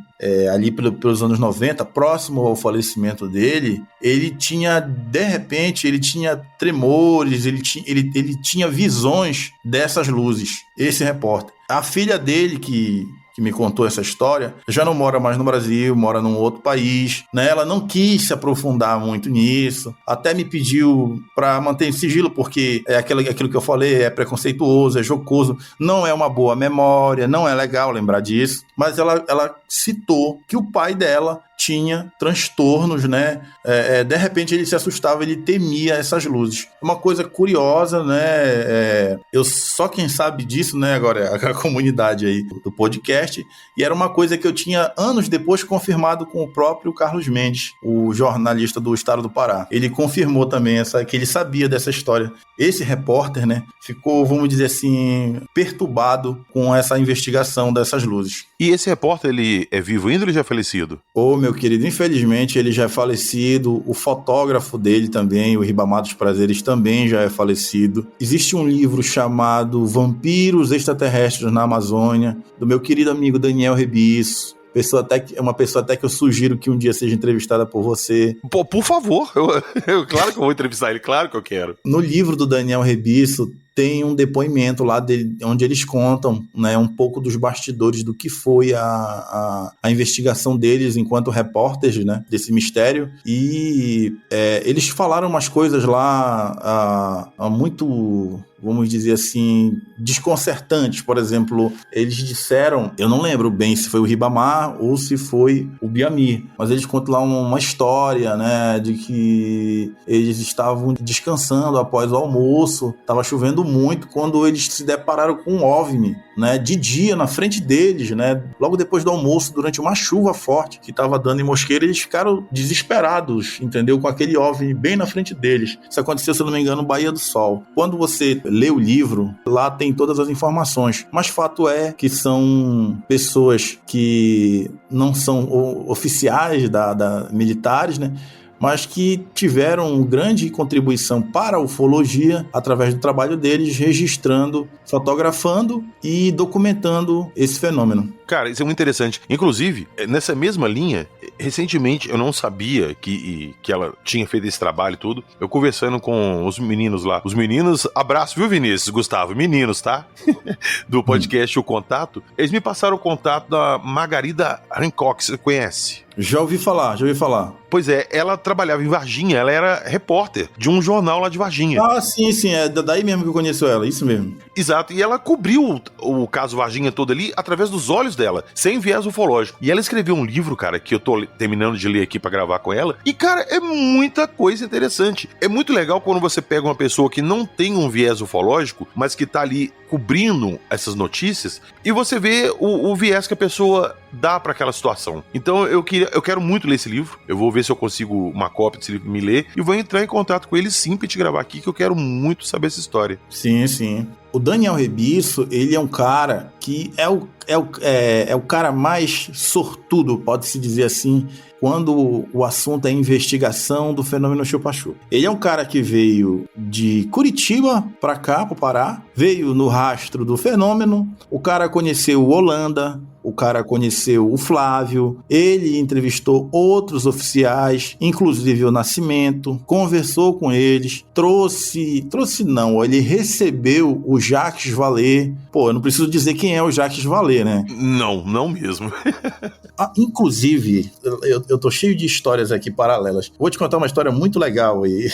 ali pelos anos 90, próximo ao falecimento dele, ele tinha, de repente, ele tinha tremores, ele tinha visões dessas luzes, esse repórter. A filha dele, que me contou essa história, já não mora mais no Brasil, mora num outro país, né? Ela não quis se aprofundar muito nisso, até me pediu para manter em sigilo, porque aquilo que eu falei é preconceituoso, é jocoso, não é uma boa memória, não é legal lembrar disso, mas ela citou que o pai dela tinha transtornos, né? De repente ele se assustava, ele temia essas luzes. Uma coisa curiosa, né? Só quem sabe disso, né? Agora a comunidade aí do podcast. E era uma coisa que eu tinha anos depois confirmado com o próprio Carlos Mendes, o jornalista do Estado do Pará. Ele confirmou também que ele sabia dessa história. Esse repórter, né? Ficou, vamos dizer assim, perturbado com essa investigação dessas luzes. E esse repórter, ele é vivo ainda ou ele já é falecido? Meu querido, infelizmente ele já é falecido, o fotógrafo dele também, o Ribamados Prazeres, também já é falecido. Existe um livro chamado Vampiros Extraterrestres na Amazônia, do meu querido amigo Daniel Rebisso. É uma pessoa até que eu sugiro que um dia seja entrevistada por você. Pô, por favor, claro que eu vou entrevistar ele, claro que eu quero. No livro do Daniel Rebisso, tem um depoimento lá dele, onde eles contam, né, um pouco dos bastidores do que foi a investigação deles enquanto repórteres, né, desse mistério. E eles falaram umas coisas lá muito, vamos dizer assim, desconcertantes. Por exemplo, eles disseram, eu não lembro bem se foi o Ribamar ou se foi o Biamir, mas eles contam lá uma história, né, de que eles estavam descansando após o almoço, estava chovendo muito, quando eles se depararam com um OVNI, né, de dia na frente deles, né, logo depois do almoço, durante uma chuva forte que estava dando em Mosqueira. Eles ficaram desesperados, entendeu, com aquele OVNI bem na frente deles. Isso aconteceu, se eu não me engano, no Baía do Sol. Quando você lê o livro, lá tem todas as informações, mas fato é que são pessoas que não são oficiais militares, né, mas que tiveram grande contribuição para a ufologia através do trabalho deles, registrando, fotografando e documentando esse fenômeno. Cara, isso é muito interessante. Inclusive, nessa mesma linha, recentemente eu não sabia que ela tinha feito esse trabalho e tudo. Eu conversando com os meninos lá. Os meninos, abraço, viu, Vinícius, Gustavo? Meninos, tá? Do podcast O Contato. Eles me passaram o contato da Margarida Hancock, você conhece? Já ouvi falar. Pois é, ela trabalhava em Varginha, ela era repórter de um jornal lá de Varginha. Ah, sim, é daí mesmo que eu conheço ela, isso mesmo. Exato, e ela cobriu o caso Varginha todo ali através dos olhos dela, sem viés ufológico. E ela escreveu um livro, cara, que eu tô terminando de ler aqui pra gravar com ela, e, cara, é muita coisa interessante. É muito legal quando você pega uma pessoa que não tem um viés ufológico, mas que tá ali cobrindo essas notícias, e você vê o viés que a pessoa dá pra aquela situação. Então eu quero muito ler esse livro, eu vou ver se eu consigo uma cópia desse livro, me ler, e vou entrar em contato com ele sim pra te gravar aqui, que eu quero muito saber essa história. Sim. O Daniel Rebisso, ele é um cara que é o cara mais sortudo, pode-se dizer assim, quando o assunto é investigação do fenômeno chupa-chupa. Ele é um cara que veio de Curitiba para cá, para o Pará, veio no rastro do fenômeno, o cara conheceu o Holanda, o cara conheceu o Flávio, ele entrevistou outros oficiais, inclusive o Nascimento, conversou com eles, ele recebeu o Jacques Vallée. Pô, eu não preciso dizer quem é o Jacques Vallée, né? Não mesmo. Inclusive, eu tô cheio de histórias aqui paralelas. Vou te contar uma história muito legal aí.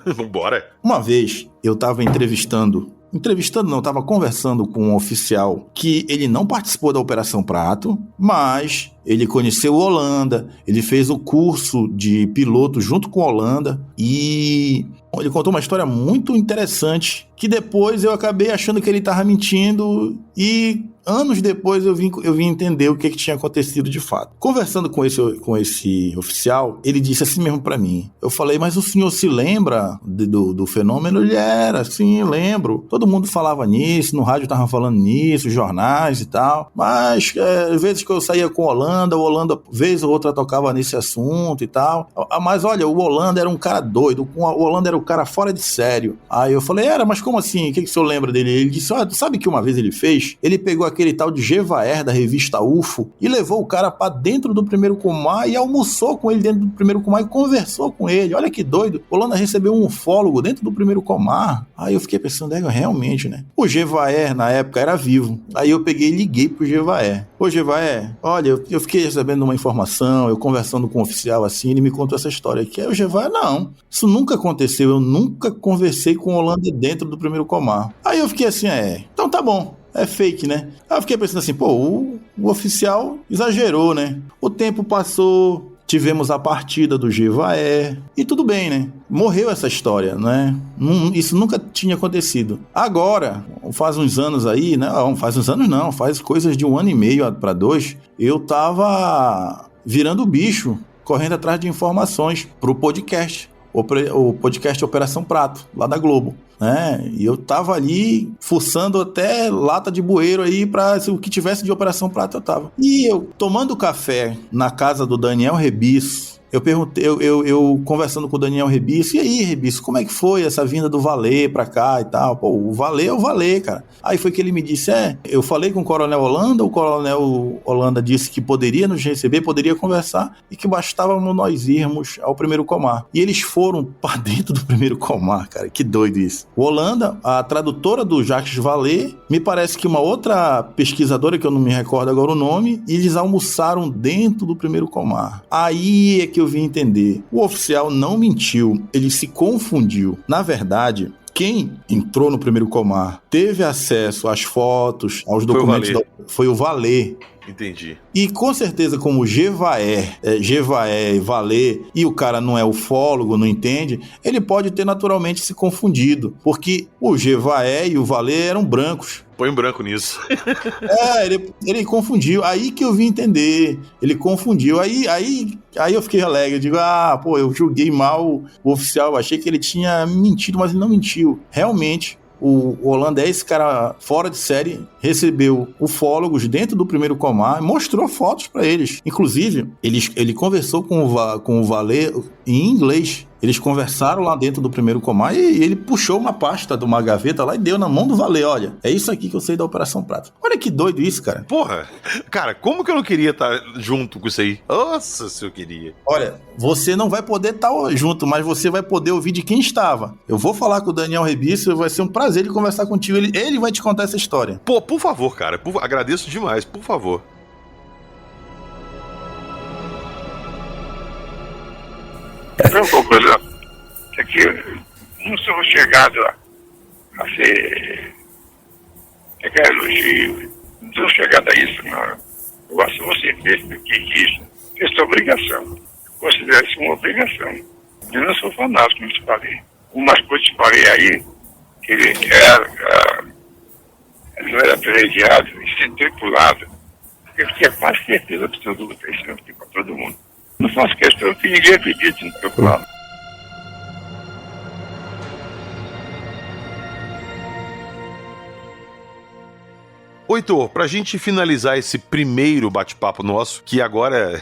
Vambora. Uma vez, eu tava estava conversando com um oficial que ele não participou da Operação Prato, mas ele conheceu o Holanda, ele fez o curso de piloto junto com o Holanda e ele contou uma história muito interessante que depois eu acabei achando que ele estava mentindo e anos depois eu vim entender o que tinha acontecido de fato. Conversando com esse oficial, ele disse assim mesmo pra mim. Eu falei, mas o senhor se lembra do fenômeno? Ele era, sim, lembro. Todo mundo falava nisso, no rádio tava falando nisso, jornais e tal. Mas, às vezes que eu saía com o Holanda, vez ou outra tocava nesse assunto e tal. Mas olha, o Holanda era um cara doido, o Holanda era um cara fora de sério. Aí eu falei, mas como assim? O que o senhor lembra dele? Ele disse, sabe que uma vez ele pegou aquele tal de Gevaer da revista UFO e levou o cara pra dentro do Primeiro Comar e almoçou com ele dentro do Primeiro Comar e conversou com ele. Olha que doido. O Holanda recebeu um ufólogo dentro do Primeiro Comar. Aí eu fiquei pensando, realmente, né? O Gevaer, na época, era vivo. Aí eu peguei e liguei pro Gevaer. Ô, Gevaer, olha, eu fiquei recebendo uma informação, eu conversando com um oficial assim, ele me contou essa história aqui. Aí o Gevaer, não, isso nunca aconteceu, eu nunca conversei com o Holanda dentro do Primeiro Comar. Aí eu fiquei assim, então tá bom. É fake, né? Aí eu fiquei pensando assim, o oficial exagerou, né? O tempo passou, tivemos a partida do Gevaer e tudo bem, né? Morreu essa história, né? Isso nunca tinha acontecido. Agora, faz uns anos aí, né? Não, faz uns anos não, faz coisas de 1 ano e meio para 2, eu tava virando bicho, correndo atrás de informações pro podcast. O podcast Operação Prato, lá da Globo. né? E eu tava ali fuçando até lata de bueiro aí pra o que tivesse de Operação Prato eu tava. E eu tomando café na casa do Daniel Rebisso, eu perguntei, eu conversando com o Daniel Rebisso, e aí, Rebisso, como é que foi essa vinda do Valer pra cá e tal? Pô, o Valer é o Valer, cara. Aí foi que ele me disse, eu falei com o Coronel Holanda, o Coronel Holanda disse que poderia nos receber, poderia conversar, e que bastávamos nós irmos ao primeiro comar. E eles foram pra dentro do primeiro comar, cara, que doido isso. O Holanda, a tradutora do Jacques Vallée, me parece que uma outra pesquisadora, que eu não me recordo agora o nome, e eles almoçaram dentro do primeiro comar. Aí é que eu vim entender. O oficial não mentiu, ele se confundiu. Na verdade, quem entrou no primeiro comar, teve acesso às fotos, aos documentos, foi o Valer. Entendi. E com certeza, como Gevaer, Valer, e o cara não é ufólogo, não entende, ele pode ter naturalmente se confundido, porque o Gevaer e o Valer eram brancos. Põe um branco nisso. Ele confundiu. Aí que eu vim entender. Ele confundiu. Aí eu fiquei alegre. Eu digo, eu julguei mal o oficial. Eu achei que ele tinha mentido, mas ele não mentiu. Realmente, o holandês, esse cara fora de série, recebeu ufólogos dentro do primeiro comar e mostrou fotos para eles. Inclusive, ele conversou com o Valer em inglês. Eles conversaram lá dentro do primeiro comar e ele puxou uma pasta de uma gaveta lá e deu na mão do Valer. Olha, é isso aqui que eu sei da Operação Prato. Olha que doido isso, cara. Porra, cara, como que eu não queria estar junto com isso aí? Nossa, se eu queria. Olha, você não vai poder estar junto, mas você vai poder ouvir de quem estava. Eu vou falar com o Daniel Rebisso, vai ser um prazer de conversar contigo. Ele vai te contar essa história. Pô, por favor, cara, agradeço demais, por favor. Uma conclusão é que eu não sou chegado a ser elogio, não sou chegado a isso, não. Eu gosto de você ver que isso é obrigação. Eu considero isso uma obrigação. Eu não sou fanático, como te falei. Umas coisas que falei aí, que ele não era privilegiado e ser tripulado. Eu tinha quase certeza absoluta, isso não fica para todo mundo. Não faço questão que ninguém acredite no tripulado. Heitor, pra gente finalizar esse primeiro bate-papo nosso, que agora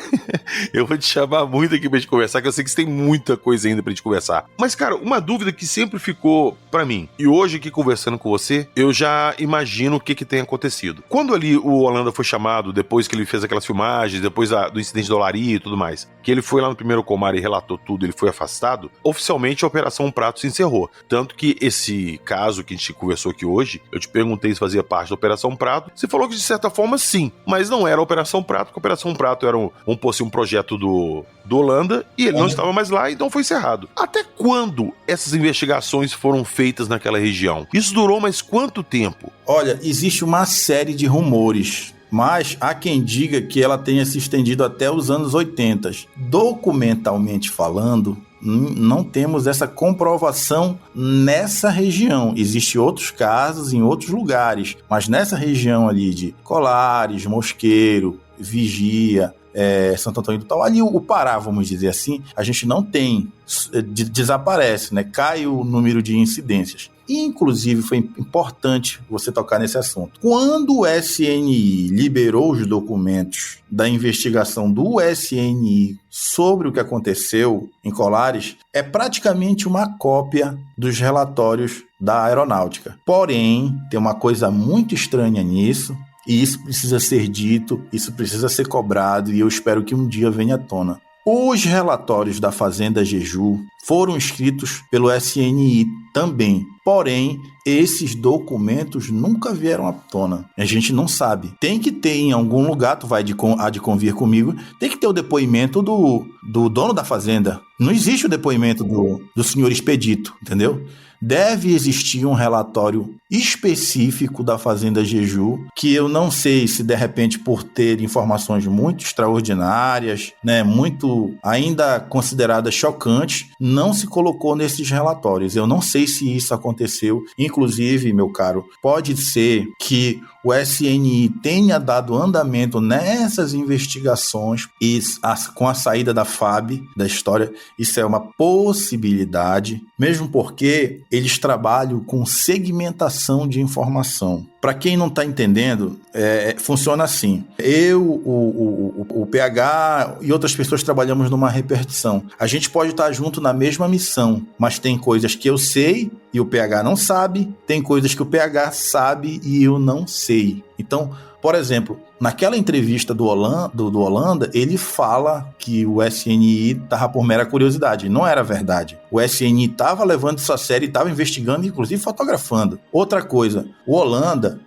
eu vou te chamar muito aqui pra gente conversar, que eu sei que você tem muita coisa ainda pra gente conversar. Mas, cara, uma dúvida que sempre ficou pra mim, e hoje aqui conversando com você, eu já imagino o que tem acontecido. Quando ali o Holanda foi chamado, depois que ele fez aquelas filmagens, depois do incidente do Olaria e tudo mais, que ele foi lá no primeiro comar e relatou tudo, ele foi afastado, oficialmente a Operação Prato se encerrou. Tanto que esse caso que a gente conversou aqui hoje, eu te perguntei se fazia parte da Operação Prato. Você falou que de certa forma sim, mas não era a Operação Prato, porque a Operação Prato era um projeto do Holanda e ele não estava mais lá, então foi encerrado. Até quando essas investigações foram feitas naquela região? Isso durou mais quanto tempo? Olha, existe uma série de rumores, mas há quem diga que ela tenha se estendido até os anos 80. Documentalmente falando, não temos essa comprovação nessa região. Existem outros casos em outros lugares, mas nessa região ali de Colares, Mosqueiro, Vigia, Santo Antônio do Tal, ali o Pará, vamos dizer assim, a gente não tem, desaparece, né? Cai o número de incidências. Inclusive, foi importante você tocar nesse assunto. Quando o SNI liberou os documentos da investigação do SNI sobre o que aconteceu em Colares, é praticamente uma cópia dos relatórios da aeronáutica. Porém, tem uma coisa muito estranha nisso, e isso precisa ser dito, isso precisa ser cobrado, e eu espero que um dia venha à tona. Os relatórios da Fazenda Jeju foram escritos pelo SNI também, porém, esses documentos nunca vieram à tona. A gente não sabe. Tem que ter em algum lugar, tu há de convir comigo, tem que ter o depoimento do dono da fazenda. Não existe o depoimento do senhor Expedito, entendeu? Deve existir um relatório específico da Fazenda Jeju, que eu não sei se de repente por ter informações muito extraordinárias, né, muito ainda consideradas chocantes, não se colocou nesses relatórios. Eu não sei se isso aconteceu. Inclusive, meu caro, pode ser que o SNI tenha dado andamento nessas investigações e com a saída da FAB, da história, isso é uma possibilidade, mesmo porque eles trabalham com segmentação de informação. Para quem não está entendendo, funciona assim. Eu, o PH e outras pessoas trabalhamos numa repartição. A gente pode estar junto na mesma missão, mas tem coisas que eu sei e o PH não sabe, tem coisas que o PH sabe e eu não sei. Então, por exemplo, naquela entrevista do Holanda, ele fala que o SNI estava por mera curiosidade. Não era verdade. O SNI estava levando isso a sério e estava investigando, inclusive fotografando. Outra coisa, o Holanda,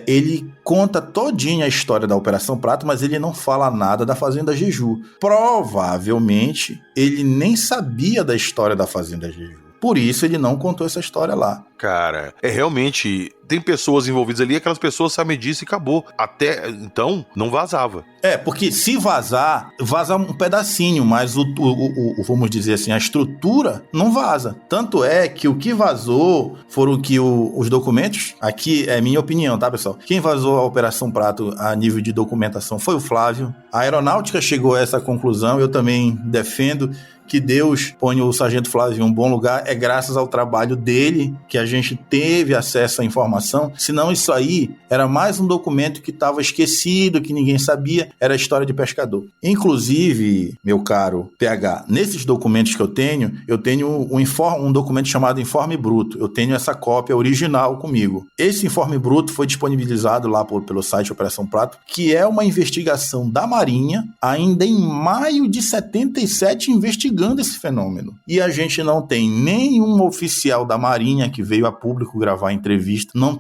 ele conta todinha a história da Operação Prato, mas ele não fala nada da Fazenda Jeju. Provavelmente, ele nem sabia da história da Fazenda Jeju. Por isso, ele não contou essa história lá. Cara, realmente, tem pessoas envolvidas ali, aquelas pessoas sabem disso e acabou. Até então, não vazava. Porque se vazar, vaza um pedacinho, mas vamos dizer assim, a estrutura não vaza. Tanto é que o que vazou foram que os documentos, aqui é minha opinião, tá, pessoal? Quem vazou a Operação Prato a nível de documentação foi o Flávio. A Aeronáutica chegou a essa conclusão, eu também defendo que Deus põe o Sargento Flávio em um bom lugar, é graças ao trabalho dele que a gente teve acesso à informação, senão isso aí era mais um documento que estava esquecido, que ninguém sabia, era a história de pescador. Inclusive, meu caro PH, nesses documentos que eu tenho um documento chamado Informe Bruto, eu tenho essa cópia original comigo. Esse Informe Bruto foi disponibilizado lá pelo site Operação Prato, que é uma investigação da Marinha, ainda em maio de 77, investigando esse fenômeno. E a gente não tem nenhum oficial da Marinha que veio a público gravar entrevista, não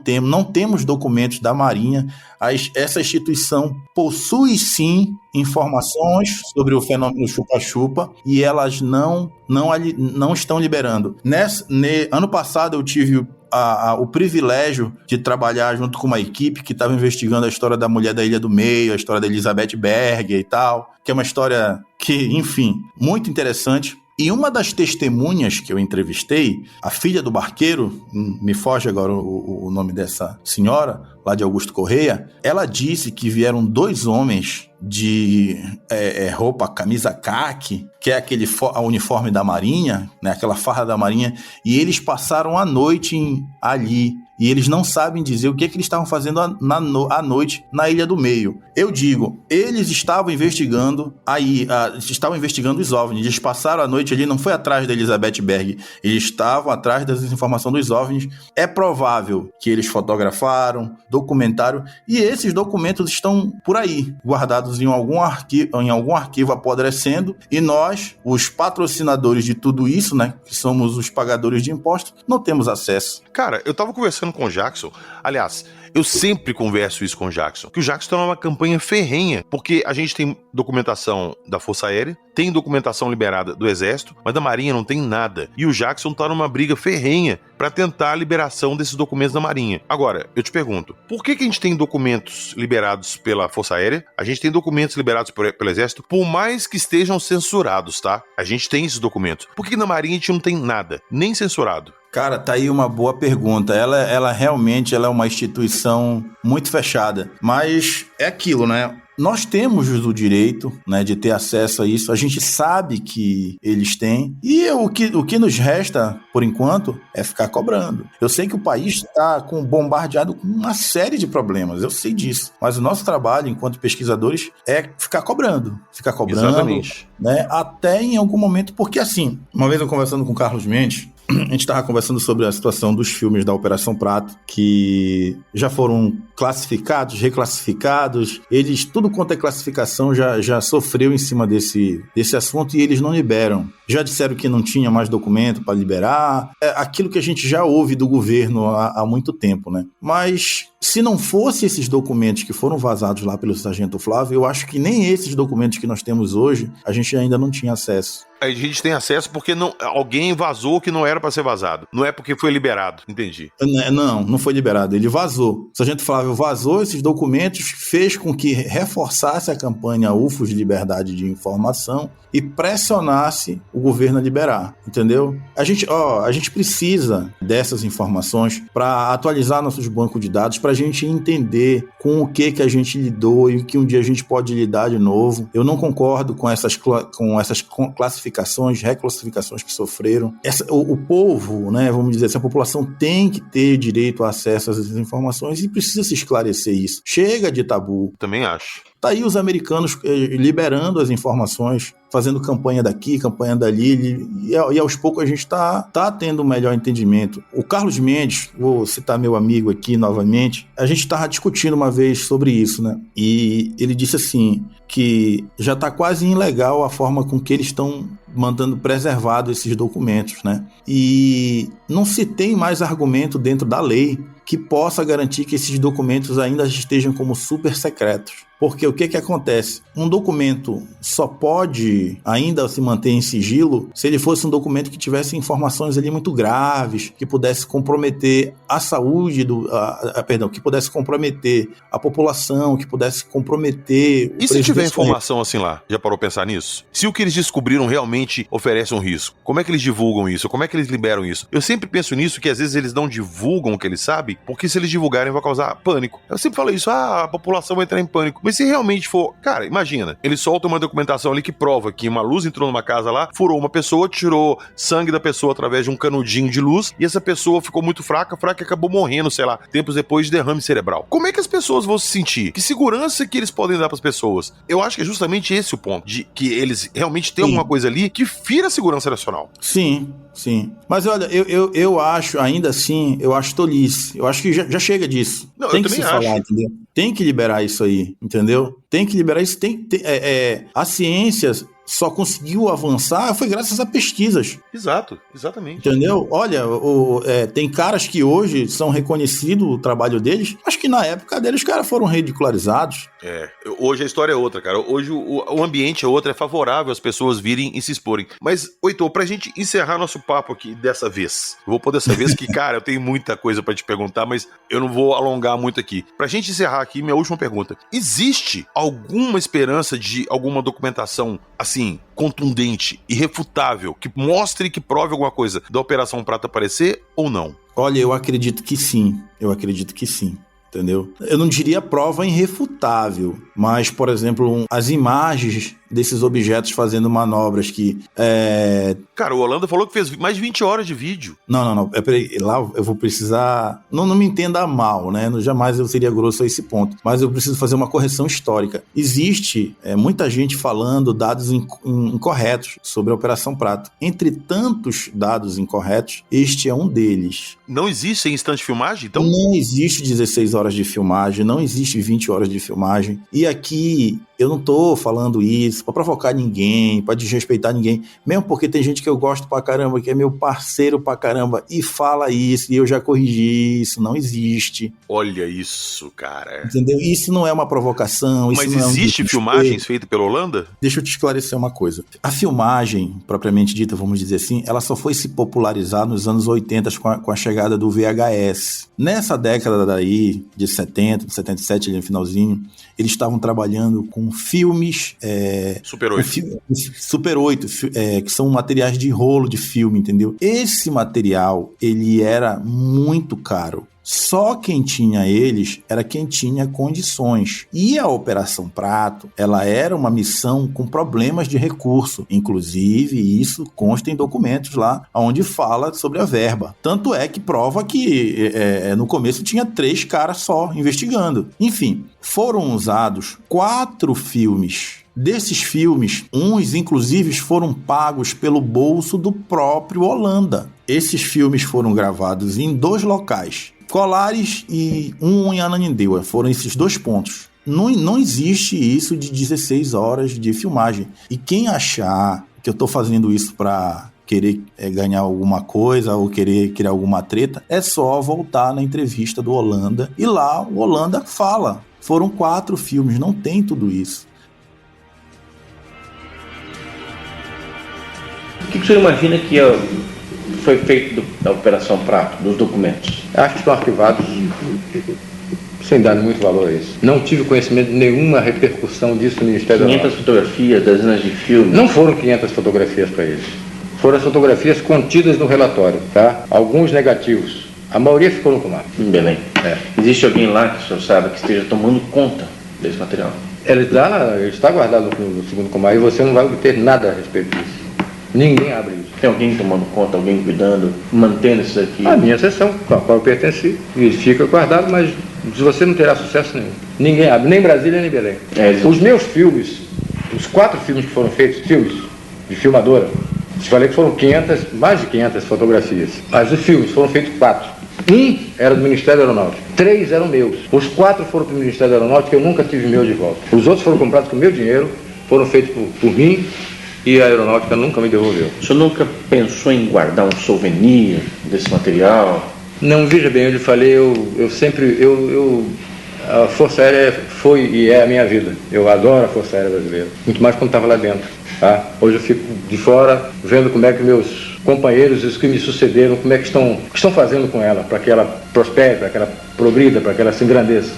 temos documentos da Marinha. Essa instituição possui sim informações sobre o fenômeno chupa-chupa e elas não estão liberando. Ano passado eu tive o privilégio de trabalhar junto com uma equipe que estava investigando a história da mulher da Ilha do Meio, a história da Elizabeth Berger e tal, que é uma história que, enfim, muito interessante. E uma das testemunhas que eu entrevistei, a filha do barqueiro, me foge agora o nome dessa senhora, lá de Augusto Correia, ela disse que vieram 2 homens de roupa, camisa caqui, que é aquele uniforme da Marinha, né, aquela farda da Marinha, e eles passaram a noite ali. E eles não sabem dizer o que eles estavam fazendo à noite na Ilha do Meio. Eu digo, eles estavam investigando os OVNIs. Eles passaram a noite ali, não foi atrás da Elizabeth Berg, eles estavam atrás das informações dos OVNIs. É provável que eles fotografaram, documentaram, e esses documentos estão por aí, guardados em algum arquivo apodrecendo, e nós, os patrocinadores de tudo isso, né, que somos os pagadores de impostos, não temos acesso. Cara, eu tava conversando com o Jackson, aliás, eu sempre converso isso com o Jackson, que o Jackson tá numa campanha ferrenha, porque a gente tem documentação da Força Aérea, tem documentação liberada do Exército, mas da Marinha não tem nada. E o Jackson tá numa briga ferrenha para tentar a liberação desses documentos da Marinha. Agora, eu te pergunto, por que a gente tem documentos liberados pela Força Aérea, a gente tem documentos liberados pelo Exército, por mais que estejam censurados, tá? A gente tem esses documentos. Por que na Marinha a gente não tem nada, nem censurado? Cara, tá aí uma boa pergunta. Ela realmente é uma instituição muito fechada. Mas é aquilo, né? Nós temos o direito, né, de ter acesso a isso. A gente sabe que eles têm. E o que nos resta, por enquanto, é ficar cobrando. Eu sei que o país está bombardeado com uma série de problemas. Eu sei disso. Mas o nosso trabalho, enquanto pesquisadores, é ficar cobrando. Ficar cobrando. Exatamente. Né, até em algum momento. Porque, assim, uma vez eu conversando com o Carlos Mendes, a gente estava conversando sobre a situação dos filmes da Operação Prato, que já foram classificados, reclassificados, eles, tudo quanto é classificação já sofreu em cima desse assunto e eles não liberam. Já disseram que não tinha mais documento para liberar, aquilo que a gente já ouve do governo há muito tempo, né? Mas se não fosse esses documentos que foram vazados lá pelo Sargento Flávio, eu acho que nem esses documentos que nós temos hoje, a gente ainda não tinha acesso. A gente tem acesso porque alguém vazou que não era para ser vazado. Não é porque foi liberado. Entendi. Não foi liberado. Ele vazou. O Sargento Flávio vazou esses documentos, fez com que reforçasse a campanha UFOs de liberdade de informação e pressionasse o governo a liberar, entendeu? A gente precisa dessas informações para atualizar nossos bancos de dados, para gente entender com o que a gente lidou e que um dia a gente pode lidar de novo. Eu não concordo com essas classificações, reclassificações que sofreram. O povo, né, vamos dizer assim, a população tem que ter direito a acesso a essas informações e precisa se esclarecer isso. Chega de tabu. Também acho. Tá aí os americanos liberando as informações, fazendo campanha daqui, campanha dali, e aos poucos a gente tá tendo um melhor entendimento. O Carlos Mendes, vou citar meu amigo aqui novamente, a gente estava discutindo uma vez sobre isso, né? E ele disse assim, que já está quase ilegal a forma com que eles estão mandando preservado esses documentos, né? E não se tem mais argumento dentro da lei que possa garantir que esses documentos ainda estejam como super secretos. Porque o que acontece? Um documento só pode ainda se manter em sigilo se ele fosse um documento que tivesse informações ali muito graves, que pudesse comprometer a saúde que pudesse comprometer a população, que pudesse comprometer... E se tiver informação assim lá? Já parou a pensar nisso? Se o que eles descobriram realmente oferece um risco, como é que eles divulgam isso? Como é que eles liberam isso? Eu sempre penso nisso, que às vezes eles não divulgam o que eles sabem, porque se eles divulgarem vai causar pânico. Eu sempre falo isso, a população vai entrar em pânico. Mas se realmente for... Cara, imagina, eles soltam uma documentação ali que prova que uma luz entrou numa casa lá, furou uma pessoa, tirou sangue da pessoa através de um canudinho de luz, e essa pessoa ficou muito fraca e acabou morrendo, sei lá, tempos depois de derrame cerebral. Como é que as pessoas vão se sentir? Que segurança que eles podem dar pras pessoas? Eu acho que é justamente esse o ponto, de que eles realmente têm alguma coisa ali que fira a segurança nacional. Sim. Mas olha, eu acho, ainda assim, eu acho tolice. Eu acho que já chega disso. Não, tem que se falar, entendeu? Tem que liberar isso aí, entendeu? Tem que liberar isso. A ciência só conseguiu avançar foi graças a pesquisas. Exato, exatamente. Entendeu? Olha, tem caras que hoje são reconhecidos o trabalho deles, acho que na época deles os caras foram ridicularizados. Hoje a história é outra, cara. Hoje o ambiente é outro, é favorável as pessoas virem e se exporem. Mas, Heitor, pra gente encerrar nosso papo aqui dessa vez, eu vou pôr dessa vez que, cara, eu tenho muita coisa pra te perguntar, mas eu não vou alongar muito aqui. Pra gente encerrar aqui, minha última pergunta. Existe alguma esperança de alguma documentação, assim, contundente, irrefutável, que mostre, que prove alguma coisa da Operação Prato aparecer ou não? Olha, eu acredito que sim. Entendeu? Eu não diria prova irrefutável, mas, por exemplo, as imagens desses objetos fazendo manobras que... Cara, o Holanda falou que fez mais de 20 horas de vídeo. Não. Peraí, lá eu vou precisar... Não me entenda mal, né? Jamais eu seria grosso a esse ponto. Mas eu preciso fazer uma correção histórica. Existe muita gente falando dados incorretos sobre a Operação Prato. Entre tantos dados incorretos, este é um deles. Não existe instante de filmagem, então? Não existe 16 horas de filmagem, não existe 20 horas de filmagem. E aqui... Eu não tô falando isso pra provocar ninguém, pra desrespeitar ninguém, mesmo porque tem gente que eu gosto pra caramba, que é meu parceiro pra caramba, e fala isso, e eu já corrigi isso, não existe. Olha isso, cara. Entendeu? Isso não é uma provocação. Mas isso não existe filmagens feitas pela Holanda? Deixa eu te esclarecer uma coisa. A filmagem, propriamente dita, vamos dizer assim, ela só foi se popularizar nos anos 80 com a chegada do VHS. Nessa década daí, de 70, de 77, ali no finalzinho, eles estavam trabalhando com filmes... Super 8. Super 8, que são materiais de rolo de filme, entendeu? Esse material, ele era muito caro. Só quem tinha eles era quem tinha condições. E a Operação Prato, ela era uma missão com problemas de recurso. Inclusive, isso consta em documentos lá, onde fala sobre a verba. Tanto é que prova que no começo tinha 3 caras só investigando. Enfim, foram usados 4 filmes. Desses filmes, uns inclusive foram pagos pelo bolso do próprio Holanda. Esses filmes foram gravados em 2 locais, Colares e um em Ananindeua. Foram esses 2 pontos. Não existe isso de 16 horas de filmagem. E quem achar que eu estou fazendo isso para querer ganhar alguma coisa ou querer criar alguma treta, é só voltar na entrevista do Holanda. E lá o Holanda fala. Foram 4 filmes, não tem tudo isso. O que o senhor imagina que foi feito da Operação Prato, dos documentos? Acho que estão arquivados sem dar muito valor a isso. Não tive conhecimento de nenhuma repercussão disso no Ministério da 500 fotografias, dezenas de filmes? Não foram 500 fotografias para eles. Foram as fotografias contidas no relatório, tá? Alguns negativos. A maioria ficou no Comar. Em Belém. Existe alguém lá que o senhor sabe que esteja tomando conta desse material? Ele está guardado no segundo Comar e você não vai obter nada a respeito disso. Ninguém abre isso. Tem alguém tomando conta, alguém cuidando, mantendo isso aqui? A minha seção, a qual eu pertenci, e fica guardado, mas você não terá sucesso nenhum. Ninguém abre, nem Brasília, nem Belém. Os meus filmes, os 4 filmes que foram feitos, filmes de filmadora, te falei que foram mais de 500 fotografias, mas os filmes foram feitos 4. Um era do Ministério da Aeronáutica, 3 eram meus. Os 4 foram para o Ministério da Aeronáutica e eu nunca tive meu de volta. Os outros foram comprados com meu dinheiro, foram feitos por mim e a Aeronáutica nunca me devolveu. O senhor nunca pensou em guardar um souvenir desse material? Não, veja bem, eu lhe falei, a Força Aérea foi e é a minha vida. Eu adoro a Força Aérea Brasileira, muito mais quando estava lá dentro. Tá? Hoje eu fico de fora, vendo como é que meus companheiros, os que me sucederam, como é que estão fazendo com ela, para que ela prospere, para que ela progrida, para que ela se engrandeça.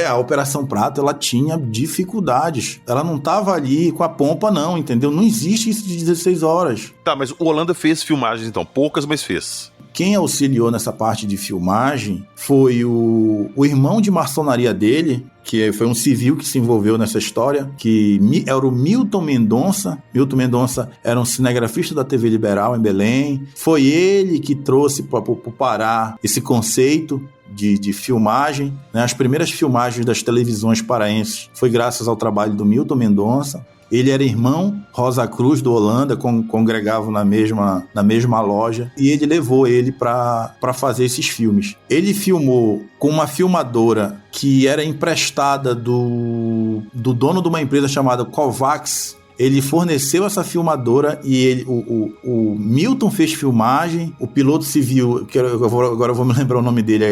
A Operação Prato, ela tinha dificuldades. Ela não estava ali com a pompa, não, entendeu? Não existe isso de 16 horas. Tá, mas o Holanda fez filmagens, então. Poucas, mas fez. Quem auxiliou nessa parte de filmagem foi o irmão de maçonaria dele, que foi um civil que se envolveu nessa história, que era o Milton Mendonça. Milton Mendonça era um cinegrafista da TV Liberal em Belém. Foi ele que trouxe para o Pará esse conceito de filmagem, né? As primeiras filmagens das televisões paraenses foi graças ao trabalho do Milton Mendonça. Ele era irmão Rosa Cruz do Holanda, congregavam na mesma loja, e ele levou ele para fazer esses filmes. Ele filmou com uma filmadora que era emprestada do dono de uma empresa chamada Kovacs. Ele forneceu essa filmadora e o Milton fez filmagem, o piloto civil, agora eu vou me lembrar o nome dele,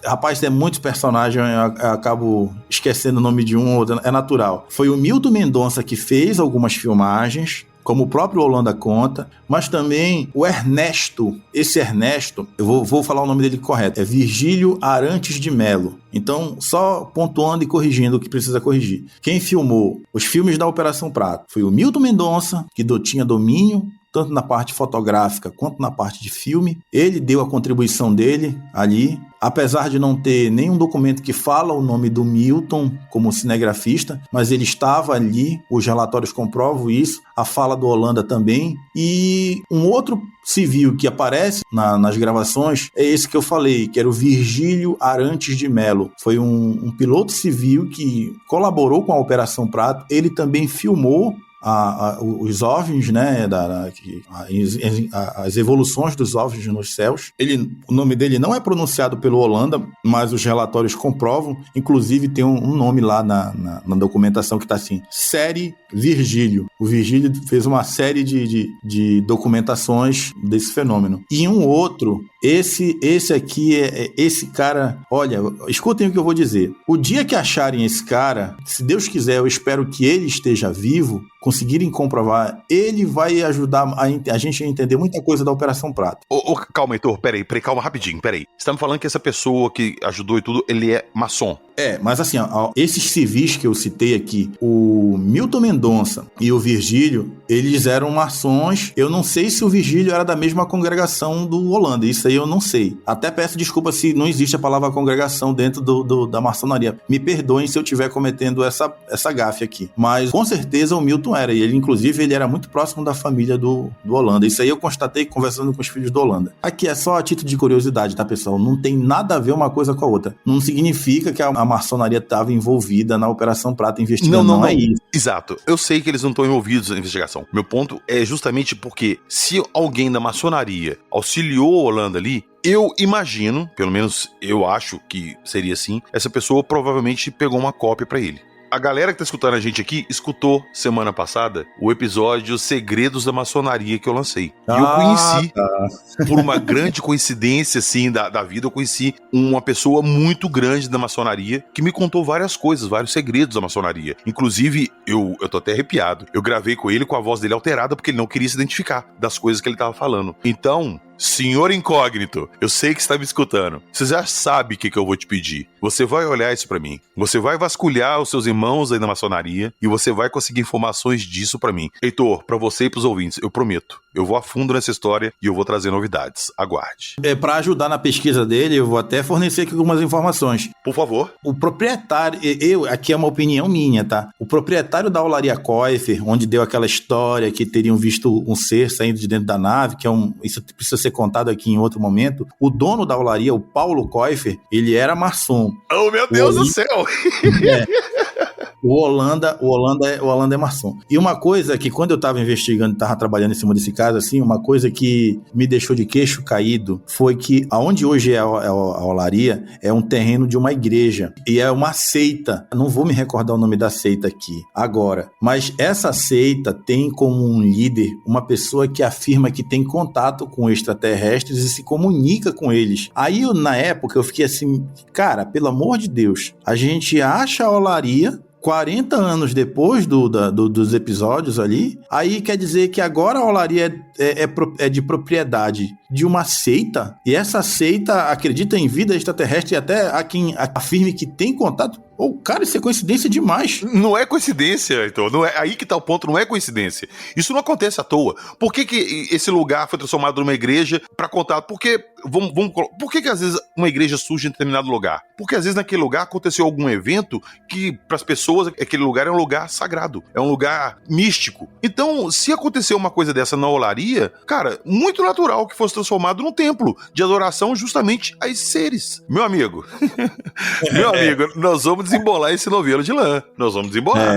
rapaz, tem muitos personagens, eu acabo esquecendo o nome de um ou outro, é natural. Foi o Milton Mendonça que fez algumas filmagens, como o próprio Holanda conta, mas também o Ernesto. Esse Ernesto, eu vou falar o nome dele correto, é Virgílio Arantes de Melo. Então, só pontuando e corrigindo o que precisa corrigir. Quem filmou os filmes da Operação Prato foi o Milton Mendonça, que tinha domínio tanto na parte fotográfica quanto na parte de filme. Ele deu a contribuição dele ali, apesar de não ter nenhum documento que fala o nome do Milton como cinegrafista, mas ele estava ali, os relatórios comprovam isso, a fala do Holanda também. E um outro civil que aparece nas gravações é esse que eu falei, que era o Virgílio Arantes de Melo. Foi um piloto civil que colaborou com a Operação Prato. Ele também filmou os OVNIs, né, as evoluções dos OVNIs nos céus. O nome dele não é pronunciado pelo Holanda, mas os relatórios comprovam. Inclusive tem um nome lá na documentação que está assim, Série Virgílio. O Virgílio fez uma série de documentações desse fenômeno. E um outro, esse aqui, esse cara, olha, escutem o que eu vou dizer. O dia que acharem esse cara, se Deus quiser, eu espero que ele esteja vivo, conseguirem comprovar, ele vai ajudar a gente a entender muita coisa da Operação Prato. Calma, Heitor, peraí, calma rapidinho, peraí. Você tá me falando que essa pessoa que ajudou e tudo, ele é maçom? Mas assim, esses civis que eu citei aqui, o Milton Mendonça e o Virgílio, eles eram maçons. Eu não sei se o Virgílio era da mesma congregação do Holanda, isso aí eu não sei. Até peço desculpa se não existe a palavra congregação dentro da maçonaria. Me perdoem se eu estiver cometendo essa gafe aqui. Mas com certeza o Milton era, e ele inclusive ele era muito próximo da família do Holanda. Isso aí eu constatei conversando com os filhos do Holanda. Aqui é só a título de curiosidade, tá, pessoal? Não tem nada a ver uma coisa com a outra. Não significa que a maçonaria estava envolvida na Operação Prato investigando. Não é isso. Exato. Eu sei que eles não estão envolvidos na investigação. Meu ponto é justamente porque se alguém da maçonaria auxiliou a Holanda ali, eu imagino, pelo menos eu acho que seria assim, essa pessoa provavelmente pegou uma cópia pra ele. A galera que tá escutando a gente aqui escutou semana passada o episódio Segredos da Maçonaria que eu lancei. E eu conheci, por uma grande coincidência assim da vida, eu conheci uma pessoa muito grande da maçonaria que me contou várias coisas, vários segredos da maçonaria. Inclusive, eu tô até arrepiado. Eu gravei com ele com a voz dele alterada porque ele não queria se identificar das coisas que ele tava falando. Então, Senhor incógnito, eu sei que está me escutando. Você já sabe o que eu vou te pedir. Você vai olhar isso pra mim. Você vai vasculhar os seus irmãos aí na maçonaria e você vai conseguir informações disso pra mim. Heitor, pra você e pros ouvintes, eu prometo. Eu vou a fundo nessa história e eu vou trazer novidades. Aguarde. Pra ajudar na pesquisa dele, eu vou até fornecer aqui algumas informações. Por favor. O proprietário, aqui é uma opinião minha, tá? O proprietário da Olaria Koifer, onde deu aquela história que teriam visto um ser saindo de dentro da nave, que isso precisa ser contado aqui em outro momento. O dono da Olaria, o Paulo Koifer, ele era maçom. Oh, meu Deus do céu! O Holanda é maçom. E uma coisa que quando eu tava investigando, tava trabalhando em cima desse caso, assim, uma coisa que me deixou de queixo caído foi que aonde hoje é a Olaria é um terreno de uma igreja e é uma seita. Não vou me recordar o nome da seita aqui agora, mas essa seita tem como um líder uma pessoa que afirma que tem contato com extraterrestres e se comunica com eles. Aí, na época, eu fiquei assim, cara, pelo amor de Deus, a gente acha a Olaria 40 anos depois dos episódios ali, aí quer dizer que agora a Olaria é de propriedade de uma seita, e essa seita acredita em vida extraterrestre e até há quem afirme que tem contato. Cara, isso é coincidência demais. Não é coincidência, Heitor. Não é, aí que tá o ponto, não é coincidência. Isso não acontece à toa. Por que esse lugar foi transformado numa igreja para contato? Porque, por que às vezes uma igreja surge em determinado lugar? Porque às vezes naquele lugar aconteceu algum evento que para as pessoas aquele lugar é um lugar sagrado, é um lugar místico. Então, se aconteceu uma coisa dessa na Olaria, cara, muito natural que fosse transformado num templo de adoração justamente a esses seres. Meu amigo, nós vamos desembolar esse novelo de lã. Nós vamos desembolar.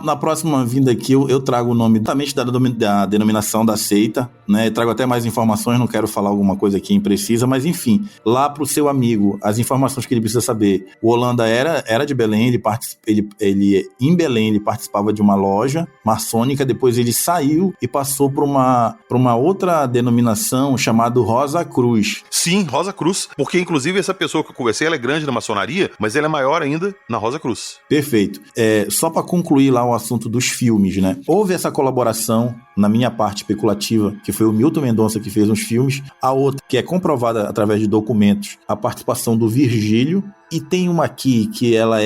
Na próxima vinda aqui, eu trago o nome exatamente da denominação da seita, né? Eu trago até mais informações, não quero falar alguma coisa aqui imprecisa, mas enfim, lá pro seu amigo, as informações que ele precisa saber. O Holanda era de Belém, em Belém ele participava de uma loja maçônica, depois ele saiu e passou para uma outra denominação chamada Rosa Cruz. Sim, Rosa Cruz, porque inclusive essa pessoa que eu conversei, ela é grande na maçonaria, mas ela é maior ainda na Rosa Cruz. Perfeito. Só para concluir lá o assunto dos filmes, né? Houve essa colaboração, na minha parte especulativa, que foi o Milton Mendonça que fez uns filmes, a outra, que é comprovada através de documentos, a participação do Virgílio, e tem uma aqui que ela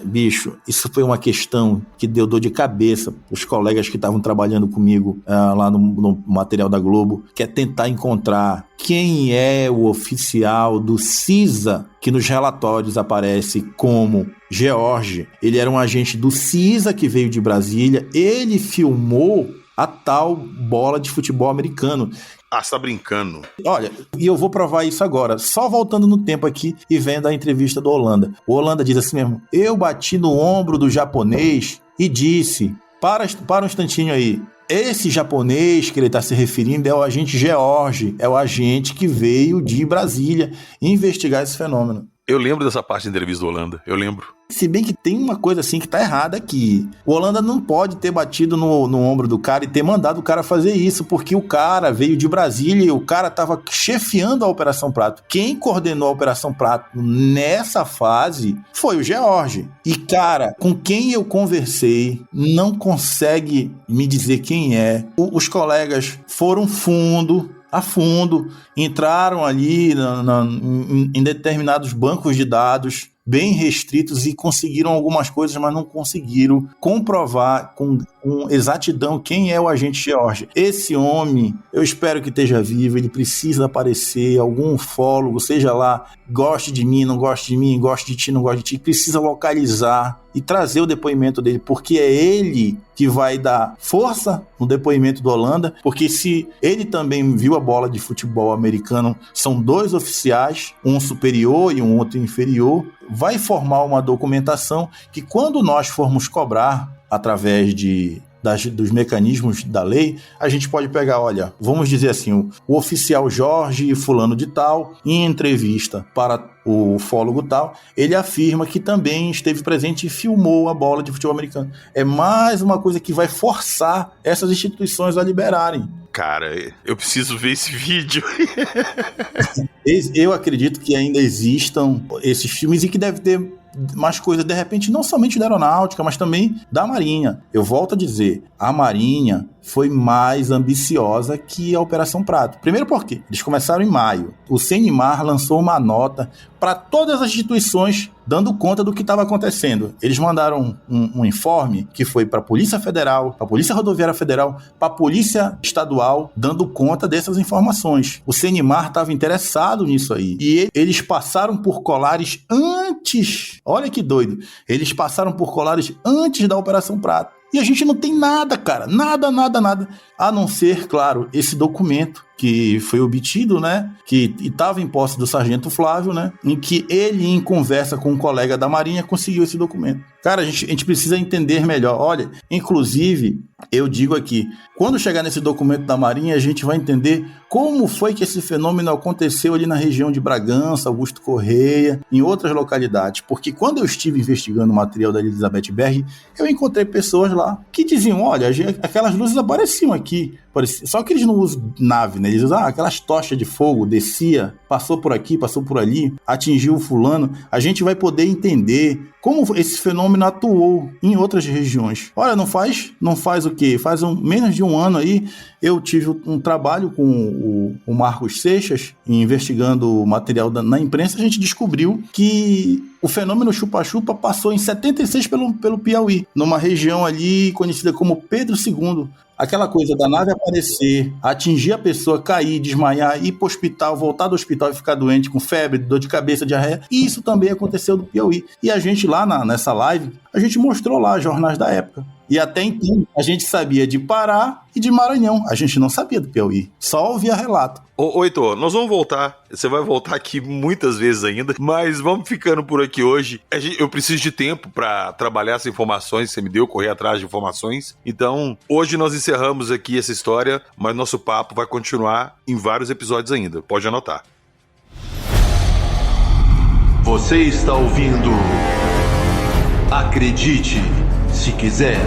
bicho, isso foi uma questão que deu dor de cabeça os colegas que estavam trabalhando comigo lá no material da Globo, que é tentar encontrar quem é o oficial do CISA, que nos relatórios aparece como George. Ele era um agente do CISA que veio de Brasília, ele filmou a tal bola de futebol americano. Ah, você tá brincando. Olha, e eu vou provar isso agora, só voltando no tempo aqui e vendo a entrevista do Holanda. O Holanda diz assim mesmo: eu bati no ombro do japonês e disse, para um instantinho aí, esse japonês que ele está se referindo é o agente George, é o agente que veio de Brasília investigar esse fenômeno. Eu lembro dessa parte da entrevista do Holanda, eu lembro. Se bem que tem uma coisa assim que tá errada aqui. O Holanda não pode ter batido no ombro do cara e ter mandado o cara fazer isso, porque o cara veio de Brasília e o cara tava chefiando a Operação Prato. Quem coordenou a Operação Prato nessa fase foi o George. E, cara, com quem eu conversei, não consegue me dizer quem é. Os colegas foram a fundo, entraram ali em determinados bancos de dados bem restritos e conseguiram algumas coisas, mas não conseguiram comprovar com exatidão quem é o agente George. Esse homem, eu espero que esteja vivo, ele precisa aparecer, algum ufólogo, seja lá, goste de mim, não goste de mim, goste de ti, não goste de ti, precisa localizar e trazer o depoimento dele, porque é ele que vai dar força no depoimento do Holanda, porque se ele também viu a bola de futebol americano, são dois oficiais, um superior e um outro inferior, vai formar uma documentação que quando nós formos cobrar através dos mecanismos da lei, a gente pode pegar, olha, vamos dizer assim, o oficial Jorge fulano de tal, em entrevista para o ufólogo tal, ele afirma que também esteve presente e filmou a bola de futebol americano. É mais uma coisa que vai forçar essas instituições a liberarem. Cara, eu preciso ver esse vídeo. Eu acredito que ainda existam esses filmes e que deve ter mais coisas, de repente, não somente da aeronáutica, mas também da Marinha. Eu volto a dizer, a Marinha foi mais ambiciosa que a Operação Prato. Primeiro porque eles começaram em maio. O CNMar lançou uma nota para todas as instituições dando conta do que estava acontecendo. Eles mandaram um informe que foi para a Polícia Federal, para a Polícia Rodoviária Federal, para a Polícia Estadual, dando conta dessas informações. O CNMar estava interessado nisso aí. E eles passaram por colares antes. Olha que doido. Eles passaram por colares antes da Operação Prato. E a gente não tem nada, cara. Nada. A não ser, claro, esse documento que foi obtido, né? Que estava em posse do Sargento Flávio, né? Em que ele, em conversa com um colega da Marinha, conseguiu esse documento. Cara, a gente precisa entender melhor. Olha, inclusive, eu digo aqui, quando chegar nesse documento da Marinha, a gente vai entender como foi que esse fenômeno aconteceu ali na região de Bragança, Augusto Correia, em outras localidades. Porque quando eu estive investigando o material da Elizabeth Berg, eu encontrei pessoas lá que diziam, olha, aquelas luzes apareciam aqui. Só que eles não usam nave, né? Eles usam aquelas tochas de fogo, descia, passou por aqui, passou por ali, atingiu o fulano. A gente vai poder entender como esse fenômeno atuou em outras regiões. Olha, não faz o quê? Faz menos de um ano aí, eu tive um trabalho com o Marcos Seixas, investigando o material na imprensa, a gente descobriu que o fenômeno chupa-chupa passou em 76 pelo Piauí, numa região ali conhecida como Pedro II. Aquela coisa da nave aparecer, atingir a pessoa, cair, desmaiar, ir para o hospital, voltar do hospital e ficar doente com febre, dor de cabeça, diarreia. E isso também aconteceu no Piauí. E a gente lá nessa live, a gente mostrou lá jornais da época. E até então, a gente sabia de Pará e de Maranhão. A gente não sabia do Piauí. Só ouvia relato. Ô, Heitor, nós vamos voltar. Você vai voltar aqui muitas vezes ainda, mas vamos ficando por aqui hoje. Eu preciso de tempo para trabalhar essas informações. Você me deu, correr atrás de informações. Então, hoje nós encerramos aqui essa história, mas nosso papo vai continuar em vários episódios ainda. Pode anotar. Você está ouvindo... Acredite, se quiser.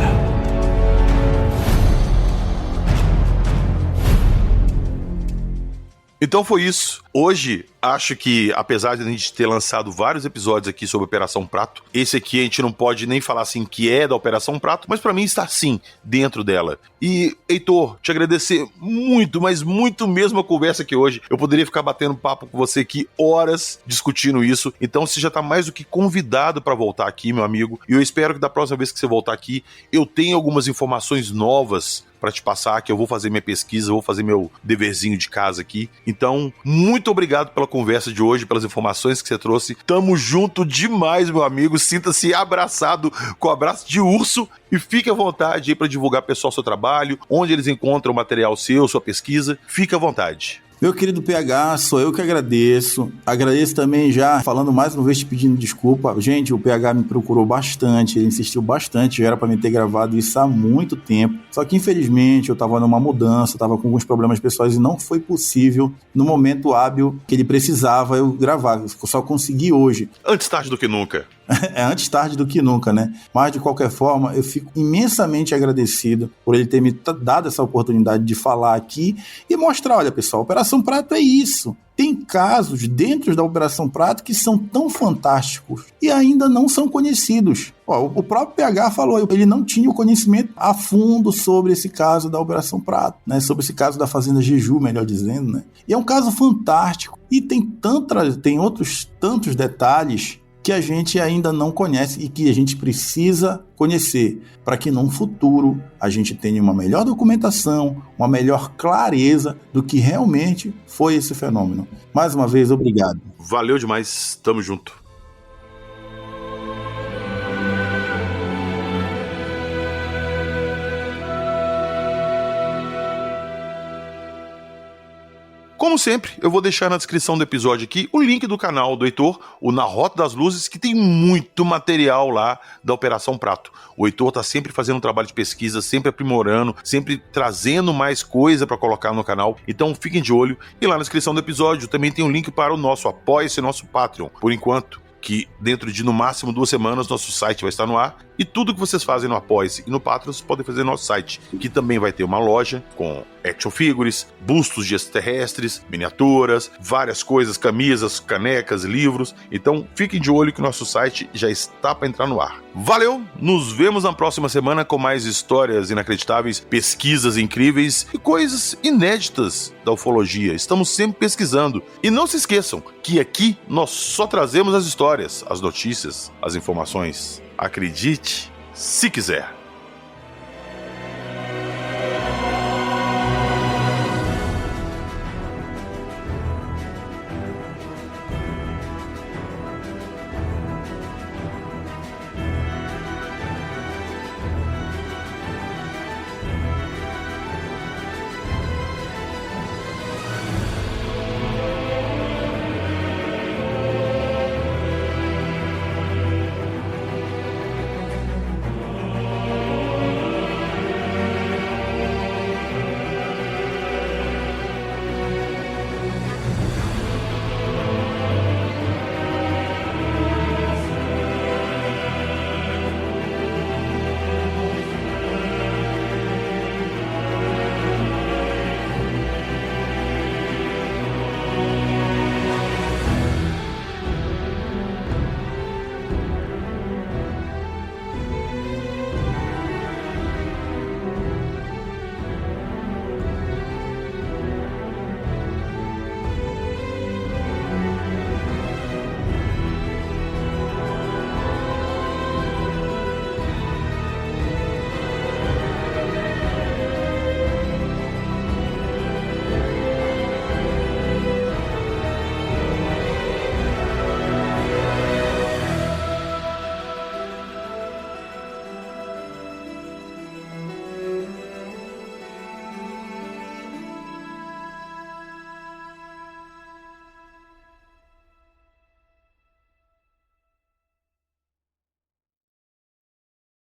Então foi isso. Hoje, acho que, apesar de a gente ter lançado vários episódios aqui sobre Operação Prato, esse aqui a gente não pode nem falar assim que é da Operação Prato, mas pra mim está sim dentro dela. E, Heitor, te agradecer muito, mas muito mesmo a conversa aqui hoje. Eu poderia ficar batendo papo com você aqui horas discutindo isso. Então você já tá mais do que convidado pra voltar aqui, meu amigo. E eu espero que da próxima vez que você voltar aqui, eu tenha algumas informações novas pra te passar, que eu vou fazer minha pesquisa, vou fazer meu deverzinho de casa aqui. Então, muito obrigado pela conversa de hoje, pelas informações que você trouxe. Tamo junto demais, meu amigo. Sinta-se abraçado com o abraço de urso e fique à vontade aí pra divulgar pessoal seu trabalho, onde eles encontram o material seu, sua pesquisa. Fique à vontade. Meu querido PH, sou eu que agradeço. Agradeço também já, falando mais uma vez, te pedindo desculpa. Gente, o PH me procurou bastante, ele insistiu bastante, já era para me ter gravado isso há muito tempo. Só que, infelizmente, eu estava numa mudança, estava com alguns problemas pessoais e não foi possível, no momento hábil que ele precisava, eu gravar. Eu só consegui hoje. Antes tarde do que nunca. É antes tarde do que nunca, né? Mas, de qualquer forma, eu fico imensamente agradecido por ele ter me dado essa oportunidade de falar aqui e mostrar, olha, pessoal, Operação Prato é isso. Tem casos dentro da Operação Prato que são tão fantásticos e ainda não são conhecidos. O próprio PH falou, ele não tinha o conhecimento a fundo sobre esse caso da Operação Prato, né? Sobre esse caso da Fazenda Jeju, melhor dizendo, né? E é um caso fantástico e tem outros tantos detalhes que a gente ainda não conhece e que a gente precisa conhecer para que no futuro a gente tenha uma melhor documentação, uma melhor clareza do que realmente foi esse fenômeno. Mais uma vez, obrigado. Valeu demais, tamo junto. Como sempre, eu vou deixar na descrição do episódio aqui o link do canal do Heitor, o Na Rota das Luzes, que tem muito material lá da Operação Prato. O Heitor tá sempre fazendo um trabalho de pesquisa, sempre aprimorando, sempre trazendo mais coisa para colocar no canal. Então fiquem de olho. E lá na descrição do episódio também tem um link para o nosso Apoia-se, nosso Patreon. Por enquanto, que dentro de no máximo 2 semanas nosso site vai estar no ar. E tudo que vocês fazem no Apoia-se e no Patreon vocês podem fazer no nosso site, que também vai ter uma loja com action figures, bustos de extraterrestres, miniaturas, várias coisas, camisas, canecas, livros. Então fiquem de olho que o nosso site já está para entrar no ar. Valeu, nos vemos na próxima semana com mais histórias inacreditáveis, pesquisas incríveis e coisas inéditas da ufologia. Estamos sempre pesquisando. E não se esqueçam que aqui nós só trazemos as histórias, as notícias, as informações. Acredite se quiser.